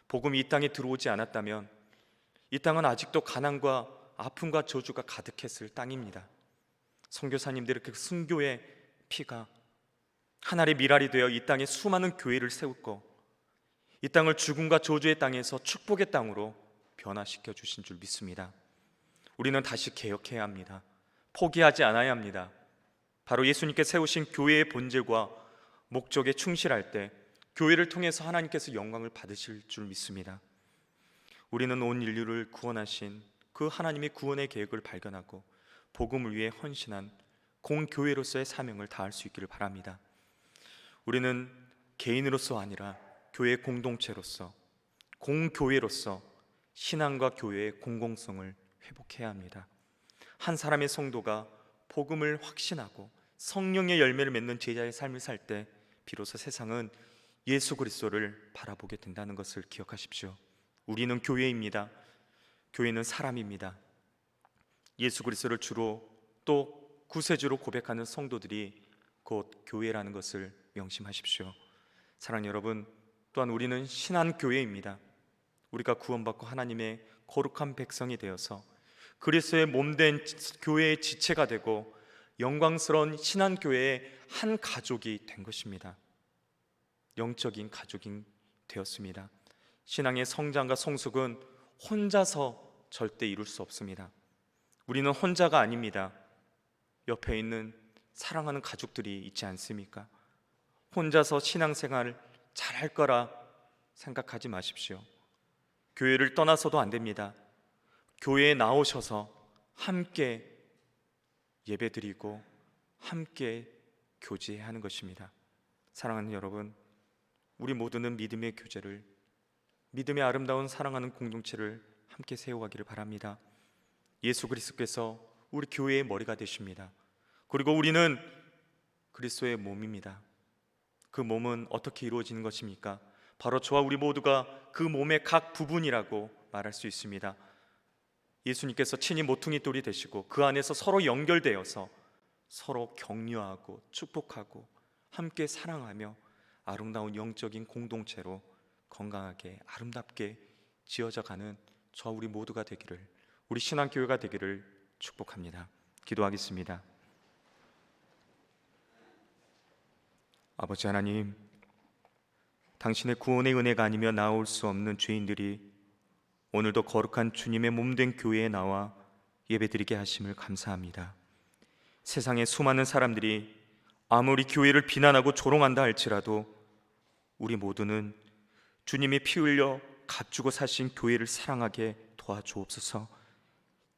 복음이 이 땅에 들어오지 않았다면 이 땅은 아직도 가난과 아픔과 저주가 가득했을 땅입니다. 선교사님들의 그 순교의 피가 하늘의 미랄이 되어 이 땅에 수많은 교회를 세웠고 이 땅을 죽음과 저주의 땅에서 축복의 땅으로 변화시켜 주신 줄 믿습니다. 우리는 다시 개혁해야 합니다. 포기하지 않아야 합니다. 바로 예수님께 세우신 교회의 본질과 목적에 충실할 때 교회를 통해서 하나님께서 영광을 받으실 줄 믿습니다. 우리는 온 인류를 구원하신 그 하나님의 구원의 계획을 발견하고 복음을 위해 헌신한 공교회로서의 사명을 다할 수 있기를 바랍니다. 우리는 개인으로서 아니라 교회 공동체로서, 공교회로서 신앙과 교회의 공공성을 회복해야 합니다. 한 사람의 성도가 복음을 확신하고 성령의 열매를 맺는 제자의 삶을 살 때 비로소 세상은 예수 그리스도를 바라보게 된다는 것을 기억하십시오. 우리는 교회입니다. 교회는 사람입니다. 예수 그리스도를 주로 또 구세주로 고백하는 성도들이 곧 교회라는 것을 명심하십시오. 사랑하는 여러분, 또한 우리는 신한교회입니다. 우리가 구원받고 하나님의 거룩한 백성이 되어서 그리스도의 몸된 교회의 지체가 되고 영광스러운 신한교회의 한 가족이 된 것입니다. 영적인 가족이 되었습니다. 신앙의 성장과 성숙은 혼자서 절대 이룰 수 없습니다. 우리는 혼자가 아닙니다. 옆에 있는 사랑하는 가족들이 있지 않습니까? 혼자서 신앙생활을 잘할 거라 생각하지 마십시오. 교회를 떠나서도 안 됩니다. 교회에 나오셔서 함께 예배드리고 함께 교제해야 하는 것입니다. 사랑하는 여러분, 우리 모두는 믿음의 교제를, 믿음의 아름다운 사랑하는 공동체를 함께 세워가기를 바랍니다. 예수 그리스도께서 우리 교회의 머리가 되십니다. 그리고 우리는 그리스도의 몸입니다. 그 몸은 어떻게 이루어지는 것입니까? 바로 저와 우리 모두가 그 몸의 각 부분이라고 말할 수 있습니다. 예수님께서 친히 모퉁이 돌이 되시고 그 안에서 서로 연결되어서 서로 격려하고 축복하고 함께 사랑하며 아름다운 영적인 공동체로 건강하게 아름답게 지어져 가는 저와 우리 모두가 되기를 우리 신앙교회가 되기를 축복합니다. 기도하겠습니다. 아버지 하나님, 당신의 구원의 은혜가 아니면 나올 수 없는 죄인들이 오늘도 거룩한 주님의 몸된 교회에 나와 예배드리게 하심을 감사합니다. 세상의 수많은 사람들이 아무리 교회를 비난하고 조롱한다 할지라도 우리 모두는 주님이 피 흘려 값주고 사신 교회를 사랑하게 도와주옵소서.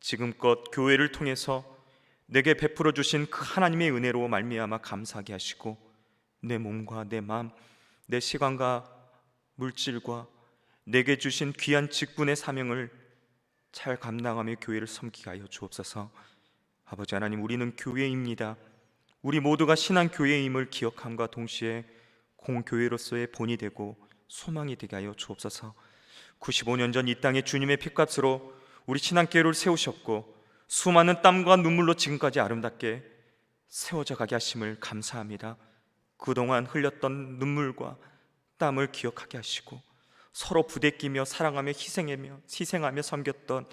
지금껏 교회를 통해서 내게 베풀어 주신 그 하나님의 은혜로 말미암아 감사하게 하시고 내 몸과 내 마음, 내 시간과 물질과 내게 주신 귀한 직분의 사명을 잘 감당하며 교회를 섬기게 하여 주옵소서. 아버지 하나님, 우리는 교회입니다. 우리 모두가 신앙 교회임을 기억함과 동시에 공교회로서의 본이 되고 소망이 되게 하여 주옵소서. 95년 전 이 땅에 주님의 핏값으로 우리 신앙교회를 세우셨고 수많은 땀과 눈물로 지금까지 아름답게 세워져 가게 하심을 감사합니다. 그동안 흘렸던 눈물과 땀을 기억하게 하시고 서로 부대끼며 사랑하며 희생하며 섬겼던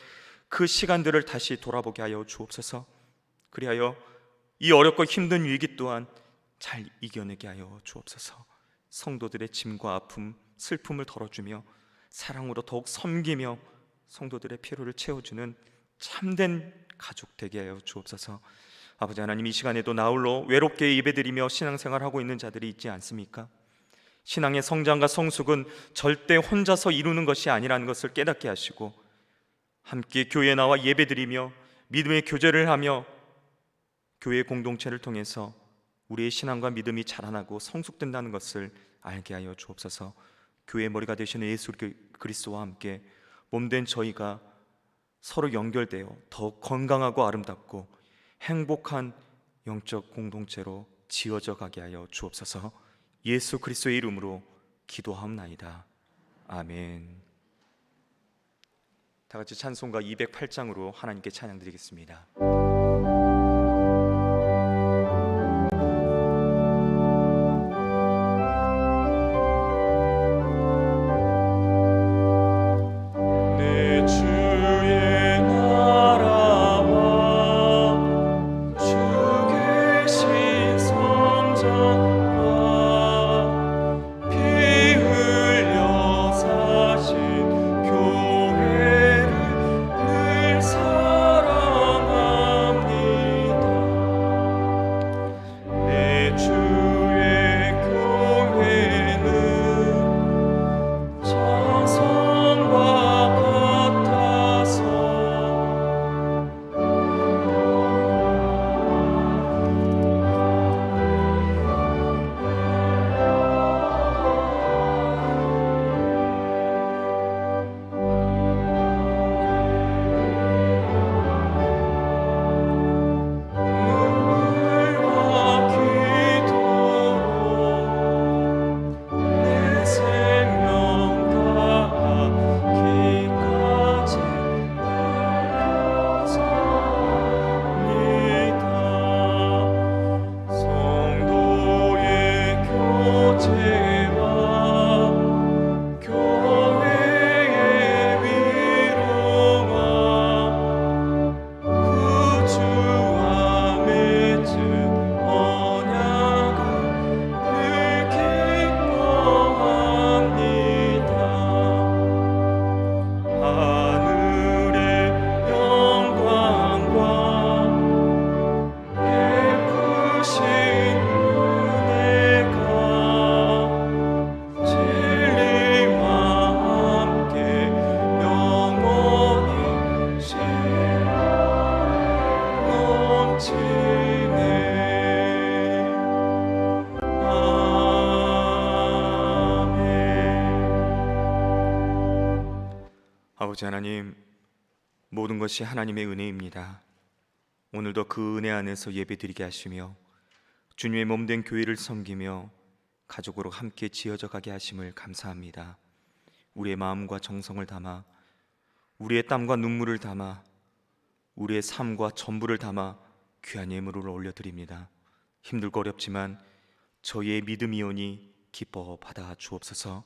그 시간들을 다시 돌아보게 하여 주옵소서. 그리하여 이 어렵고 힘든 위기 또한 잘 이겨내게 하여 주옵소서. 성도들의 짐과 아픔, 슬픔을 덜어주며 사랑으로 더욱 섬기며 성도들의 필요를 채워주는 참된 가족 되게 하여 주옵소서. 아버지 하나님, 이 시간에도 나홀로 외롭게 예배드리며 신앙생활하고 있는 자들이 있지 않습니까? 신앙의 성장과 성숙은 절대 혼자서 이루는 것이 아니라는 것을 깨닫게 하시고 함께 교회에 나와 예배드리며 믿음의 교제를 하며 교회 공동체를 통해서 우리의 신앙과 믿음이 자라나고 성숙된다는 것을 알게 하여 주옵소서. 교회의 머리가 되시는 예수 그리스도와 함께 몸된 저희가 서로 연결되어 더 건강하고 아름답고 행복한 영적 공동체로 지어져 가게 하여 주옵소서. 예수 그리스도의 이름으로 기도하옵나이다. 아멘. 다 같이 찬송가 208장으로 하나님께 찬양 드리겠습니다. 아버지 하나님, 모든 것이 하나님의 은혜입니다. 오늘도 그 은혜 안에서 예배드리게 하시며 주님의 몸된 교회를 섬기며 가족으로 함께 지어져 가게 하심을 감사합니다. 우리의 마음과 정성을 담아, 우리의 땀과 눈물을 담아, 우리의 삶과 전부를 담아 귀한 예물을 올려드립니다. 힘들고 어렵지만 저희의 믿음이오니 기뻐 받아 주옵소서.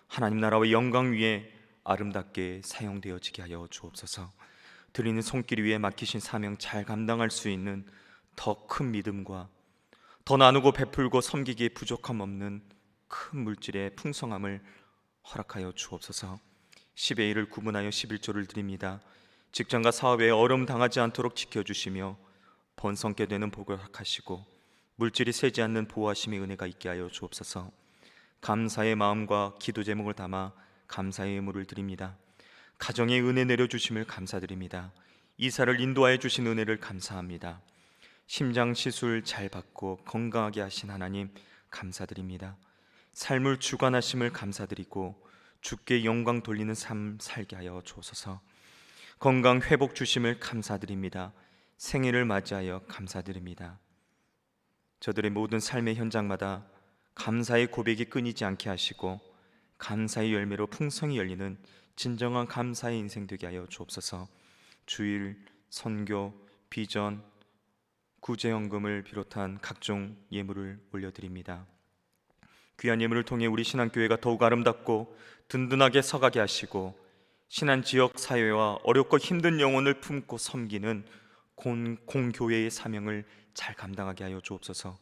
하나님 나라의 영광 위에 아름답게 사용되어지게 하여 주옵소서. 드리는 손길 위에 맡기신 사명 잘 감당할 수 있는 더 큰 믿음과 더 나누고 베풀고 섬기기에 부족함 없는 큰 물질의 풍성함을 허락하여 주옵소서. 10의 1을 구분하여 11조를 드립니다. 직장과 사업에 어려움 당하지 않도록 지켜주시며 번성케 되는 복을 허락하시고 물질이 새지 않는 보호하심의 은혜가 있게 하여 주옵소서. 감사의 마음과 기도 제목을 담아 감사의 의무를 드립니다. 가정의 은혜 내려주심을 감사드립니다. 이사를 인도하여 주신 은혜를 감사합니다. 심장 시술 잘 받고 건강하게 하신 하나님 감사드립니다. 삶을 주관하심을 감사드리고 주께 영광 돌리는 삶 살게 하여 주옵소서. 건강 회복 주심을 감사드립니다. 생일을 맞이하여 감사드립니다. 저들의 모든 삶의 현장마다 감사의 고백이 끊이지 않게 하시고 감사의 열매로 풍성이 열리는 진정한 감사의 인생 되게 하여 주옵소서. 주일, 선교, 비전, 구제연금을 비롯한 각종 예물을 올려드립니다. 귀한 예물을 통해 우리 신앙교회가 더욱 아름답고 든든하게 서가게 하시고 신안 지역 사회와 어렵고 힘든 영혼을 품고 섬기는 공교회의 사명을 잘 감당하게 하여 주옵소서.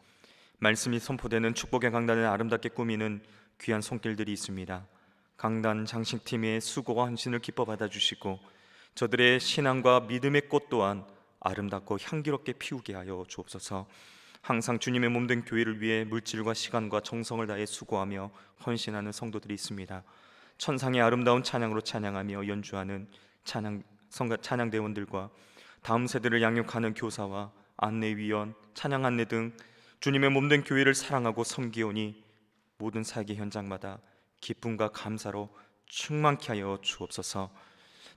말씀이 선포되는 축복의 강단을 아름답게 꾸미는 귀한 손길들이 있습니다. 강단 장식팀의 수고와 헌신을 기뻐 받아주시고 저들의 신앙과 믿음의 꽃 또한 아름답고 향기롭게 피우게 하여 주옵소서. 항상 주님의 몸된 교회를 위해 물질과 시간과 정성을 다해 수고하며 헌신하는 성도들이 있습니다. 천상의 아름다운 찬양으로 찬양하며 연주하는 찬양대원들과 다음 세대를 양육하는 교사와 안내위원, 찬양 안내 등 주님의 몸된 교회를 사랑하고 섬기오니 모든 사역의 현장마다 기쁨과 감사로 충만케 하여 주옵소서.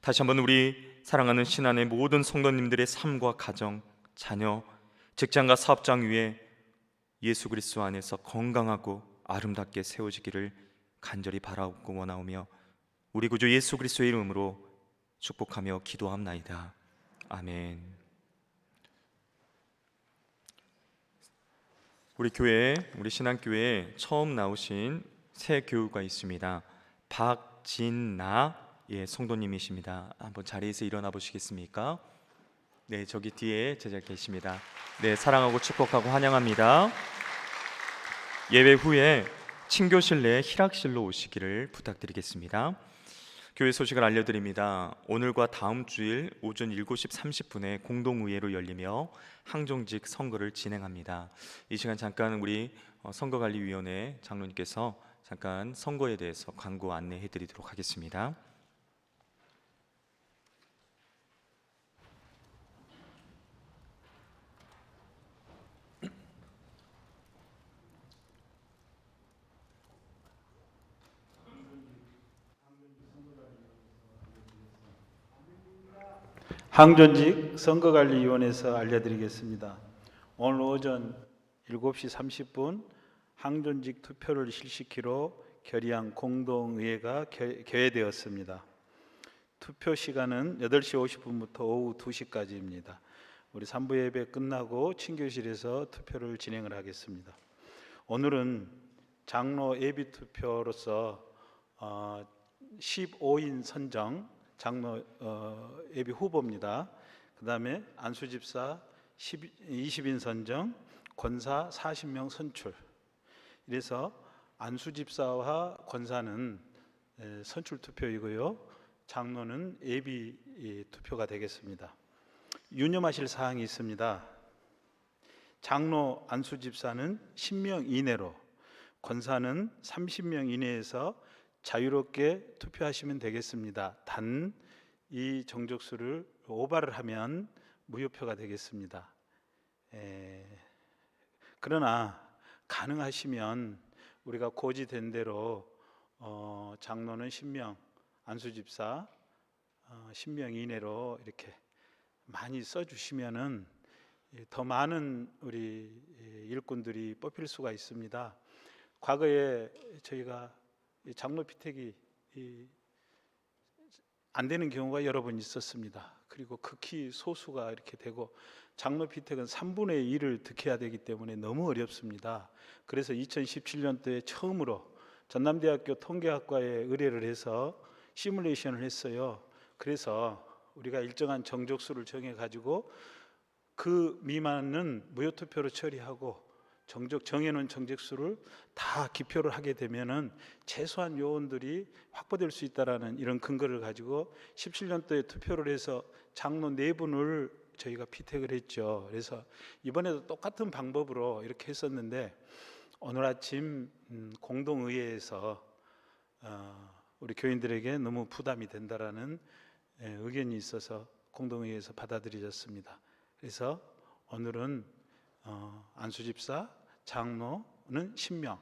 다시 한번 우리 사랑하는 신안의 모든 성도님들의 삶과 가정, 자녀, 직장과 사업장 위에 예수 그리스도 안에서 건강하고 아름답게 세워지기를 간절히 바라고 원하오며 우리 구주 예수 그리스도의 이름으로 축복하며 기도함나이다. 아멘. 우리 교회, 우리 신앙교회에 처음 나오신 새 교우가 있습니다. 박진나 성도님이십니다. 한번 자리에서 일어나 보시겠습니까? 네, 저기 뒤에 제자 계십니다. 네, 사랑하고 축복하고 환영합니다. 예배 후에 친교실 내 희락실로 오시기를 부탁드리겠습니다. 교회 소식을 알려드립니다. 오늘과 다음 주일 오전 7시 30분에 공동의회로 열리며 항정직 선거를 진행합니다. 이 시간 잠깐 우리 선거관리위원회 장로님께서 잠깐 선거에 대해서 광고 안내해드리도록 하겠습니다. 항전직 선거관리위원회에서 알려드리겠습니다. 오늘 오전 7시 30분 항전직 투표를 실시키로 결의한 공동의회가 개회되었습니다. 투표 시간은 8시 50분부터 오후 2시까지입니다. 우리 3부 예배 끝나고 친교실에서 투표를 진행을 하겠습니다. 오늘은 장로 예비 투표로서 15인 선정 장로 예비 후보입니다. 그 다음에 안수집사 20인 선정, 권사 40명 선출. 이래서 안수집사와 권사는 선출 투표이고요. 장로는 예비 투표가 되겠습니다. 유념하실 사항이 있습니다. 장로 안수집사는 10명 이내로, 권사는 30명 이내에서 자유롭게 투표하시면 되겠습니다. 단 이 정족수를 오바를 하면 무효표가 되겠습니다. 그러나 가능하시면 우리가 고지된 대로 장로는 10명, 안수집사 10명 이내로 이렇게 많이 써주시면은 더 많은 우리 일꾼들이 뽑힐 수가 있습니다. 과거에 저희가 장로 피택이 안 되는 경우가 여러 번 있었습니다. 그리고 극히 소수가 이렇게 되고 장로 피택은 3분의 1을 득해야 되기 때문에 너무 어렵습니다. 그래서 2017년도에 처음으로 전남대학교 통계학과에 의뢰를 해서 시뮬레이션을 했어요. 그래서 우리가 일정한 정족수를 정해 가지고 그 미만은 무효투표로 처리하고 정해놓은 정족수를 다 기표를 하게 되면은 최소한 요원들이 확보될 수 있다라는 이런 근거를 가지고 17년도에 투표를 해서 장로 4분을 저희가 피택을 했죠. 그래서 이번에도 똑같은 방법으로 이렇게 했었는데 오늘 아침 공동의회에서 우리 교인들에게 너무 부담이 된다라는 의견이 있어서 공동의회에서 받아들여졌습니다. 그래서 오늘은 안수집사, 장로는 10명,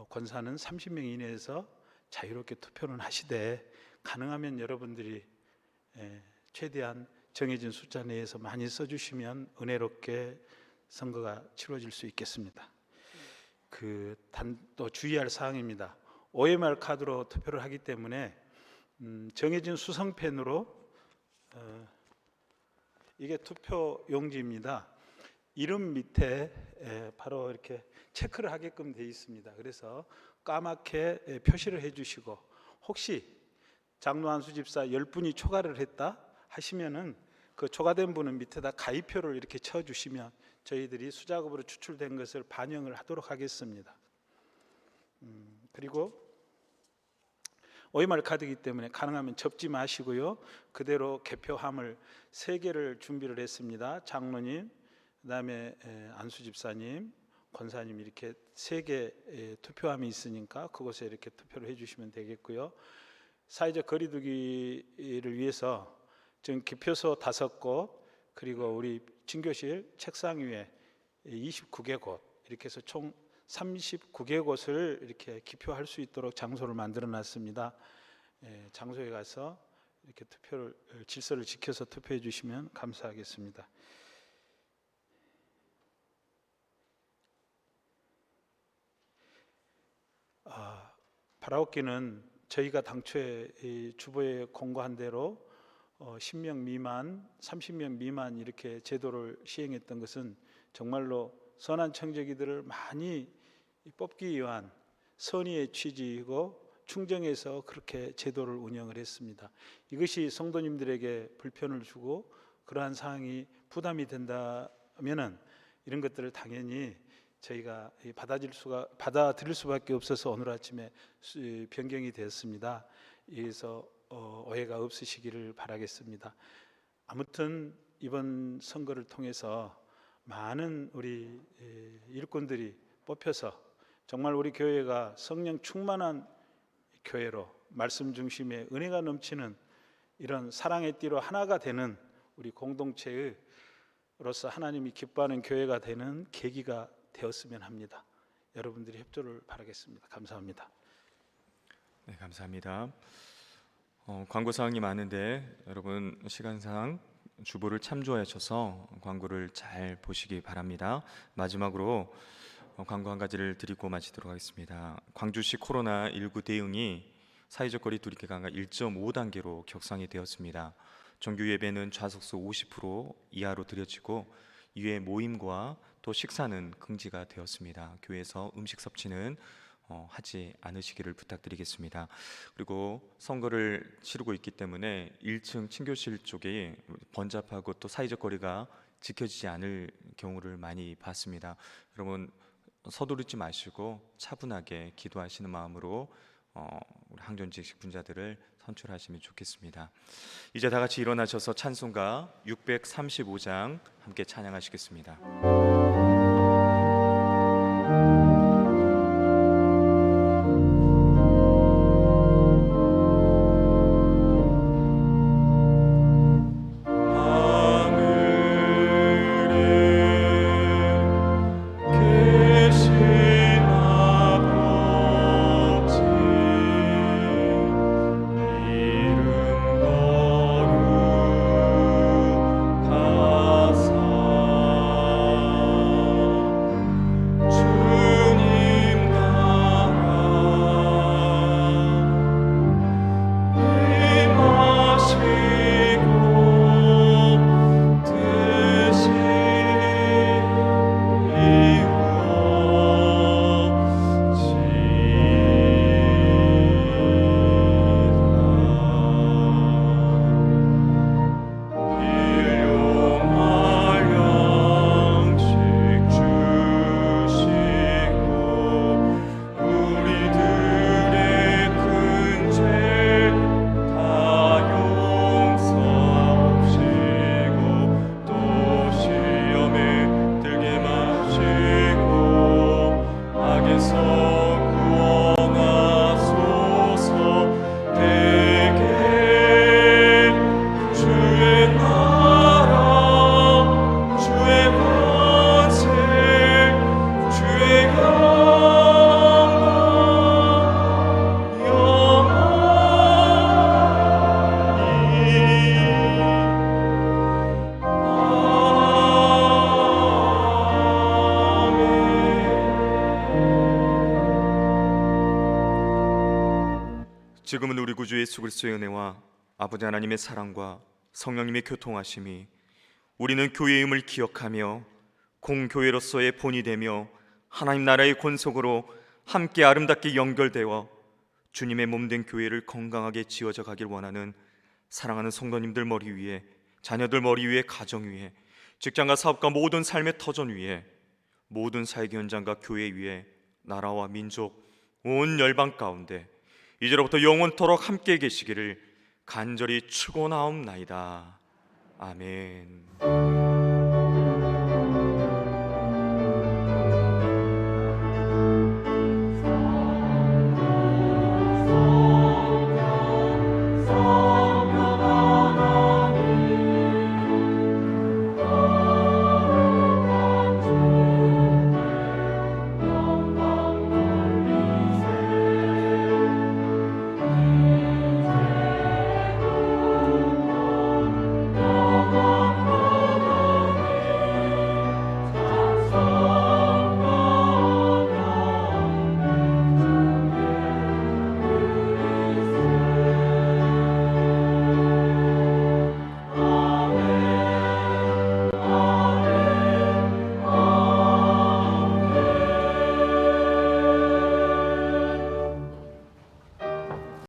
권사는 30명 이내에서 자유롭게 투표는 하시되 가능하면 여러분들이 최대한 정해진 숫자 내에서 많이 써주시면 은혜롭게 선거가 치러질 수 있겠습니다. 또 주의할 사항입니다. OMR 카드로 투표를 하기 때문에 정해진 수성펜으로 이게 투표 용지입니다. 이름 밑에 바로 이렇게 체크를 하게끔 되어 있습니다. 그래서 까맣게 표시를 해주시고 혹시 장로 안수집사 10분이 초과를 했다 하시면은 그 초과된 분은 밑에다 가입표를 이렇게 쳐주시면 저희들이 수작업으로 추출된 것을 반영을 하도록 하겠습니다. 그리고 OMR 카드이기 때문에 가능하면 접지 마시고요. 그대로 개표함을 3개를 준비를 했습니다. 장로님, 그다음에 안수집사님, 권사님 이렇게 3개 투표함이 있으니까 그곳에 이렇게 투표를 해주시면 되겠고요. 사회적 거리두기를 위해서 지금 기표소 5곳 그리고 우리 진교실 책상 위에 29개 곳 이렇게 해서 총 39개 곳을 이렇게 기표할 수 있도록 장소를 만들어 놨습니다. 장소에 가서 이렇게 투표를 질서를 지켜서 투표해 주시면 감사하겠습니다. 바라옵기는 저희가 당초에 주보에 공고한 대로 10명 미만, 30명 미만 이렇게 제도를 시행했던 것은 정말로 선한 청지기들을 많이 뽑기 위한 선의의 취지이고 충정해서 그렇게 제도를 운영을 했습니다. 이것이 성도님들에게 불편을 주고 그러한 사항이 부담이 된다면은 이런 것들을 당연히 저희가 받아들일 수밖에 없어서 오늘 아침에 변경이 되었습니다. 그래서 오해가 없으시기를 바라겠습니다. 아무튼 이번 선거를 통해서 많은 우리 일꾼들이 뽑혀서 정말 우리 교회가 성령 충만한 교회로 말씀 중심의 은혜가 넘치는 이런 사랑의 띠로 하나가 되는 우리 공동체로서 하나님이 기뻐하는 교회가 되는 계기가 되었으면 합니다. 여러분들이 협조를 바라겠습니다. 감사합니다. 네, 감사합니다. 광고 사항이 많은데 여러분 시간상 주보를 참조하셔서 광고를 잘 보시기 바랍니다. 마지막으로 광고 한 가지를 드리고 마치도록 하겠습니다. 광주시 코로나19 대응이 사회적 거리 두기 강화 1.5단계로 격상이 되었습니다. 정규 예배는 좌석수 50% 이하로 드려지고 이외 모임과 또 식사는 금지가 되었습니다. 교회에서 음식 섭취는 하지 않으시기를 부탁드리겠습니다. 그리고 선거를 치르고 있기 때문에 1층 친교실 쪽에 번잡하고 또 사회적 거리가 지켜지지 않을 경우를 많이 봤습니다. 여러분 서두르지 마시고 차분하게 기도하시는 마음으로 우리 항존직 직분자들을 선출하시면 좋겠습니다. 이제 다 같이 일어나셔서 찬송가 635장 함께 찬양하시겠습니다. 주 지금은 우리 구주 예수 그리스도의 은혜와 아버지 하나님의 사랑과 성령님의 교통하심이 우리는 교회임을 기억하며 공교회로서의 본이 되며 하나님 나라의 권속으로 함께 아름답게 연결되어 주님의 몸된 교회를 건강하게 지어져 가길 원하는 사랑하는 성도님들 머리 위에, 자녀들 머리 위에, 가정 위에, 직장과 사업과 모든 삶의 터전 위에, 모든 사역 현장과 교회 위에, 나라와 민족, 온 열방 가운데 이제로부터 영원토록 함께 계시기를 간절히 축원하옵나이다. 아멘.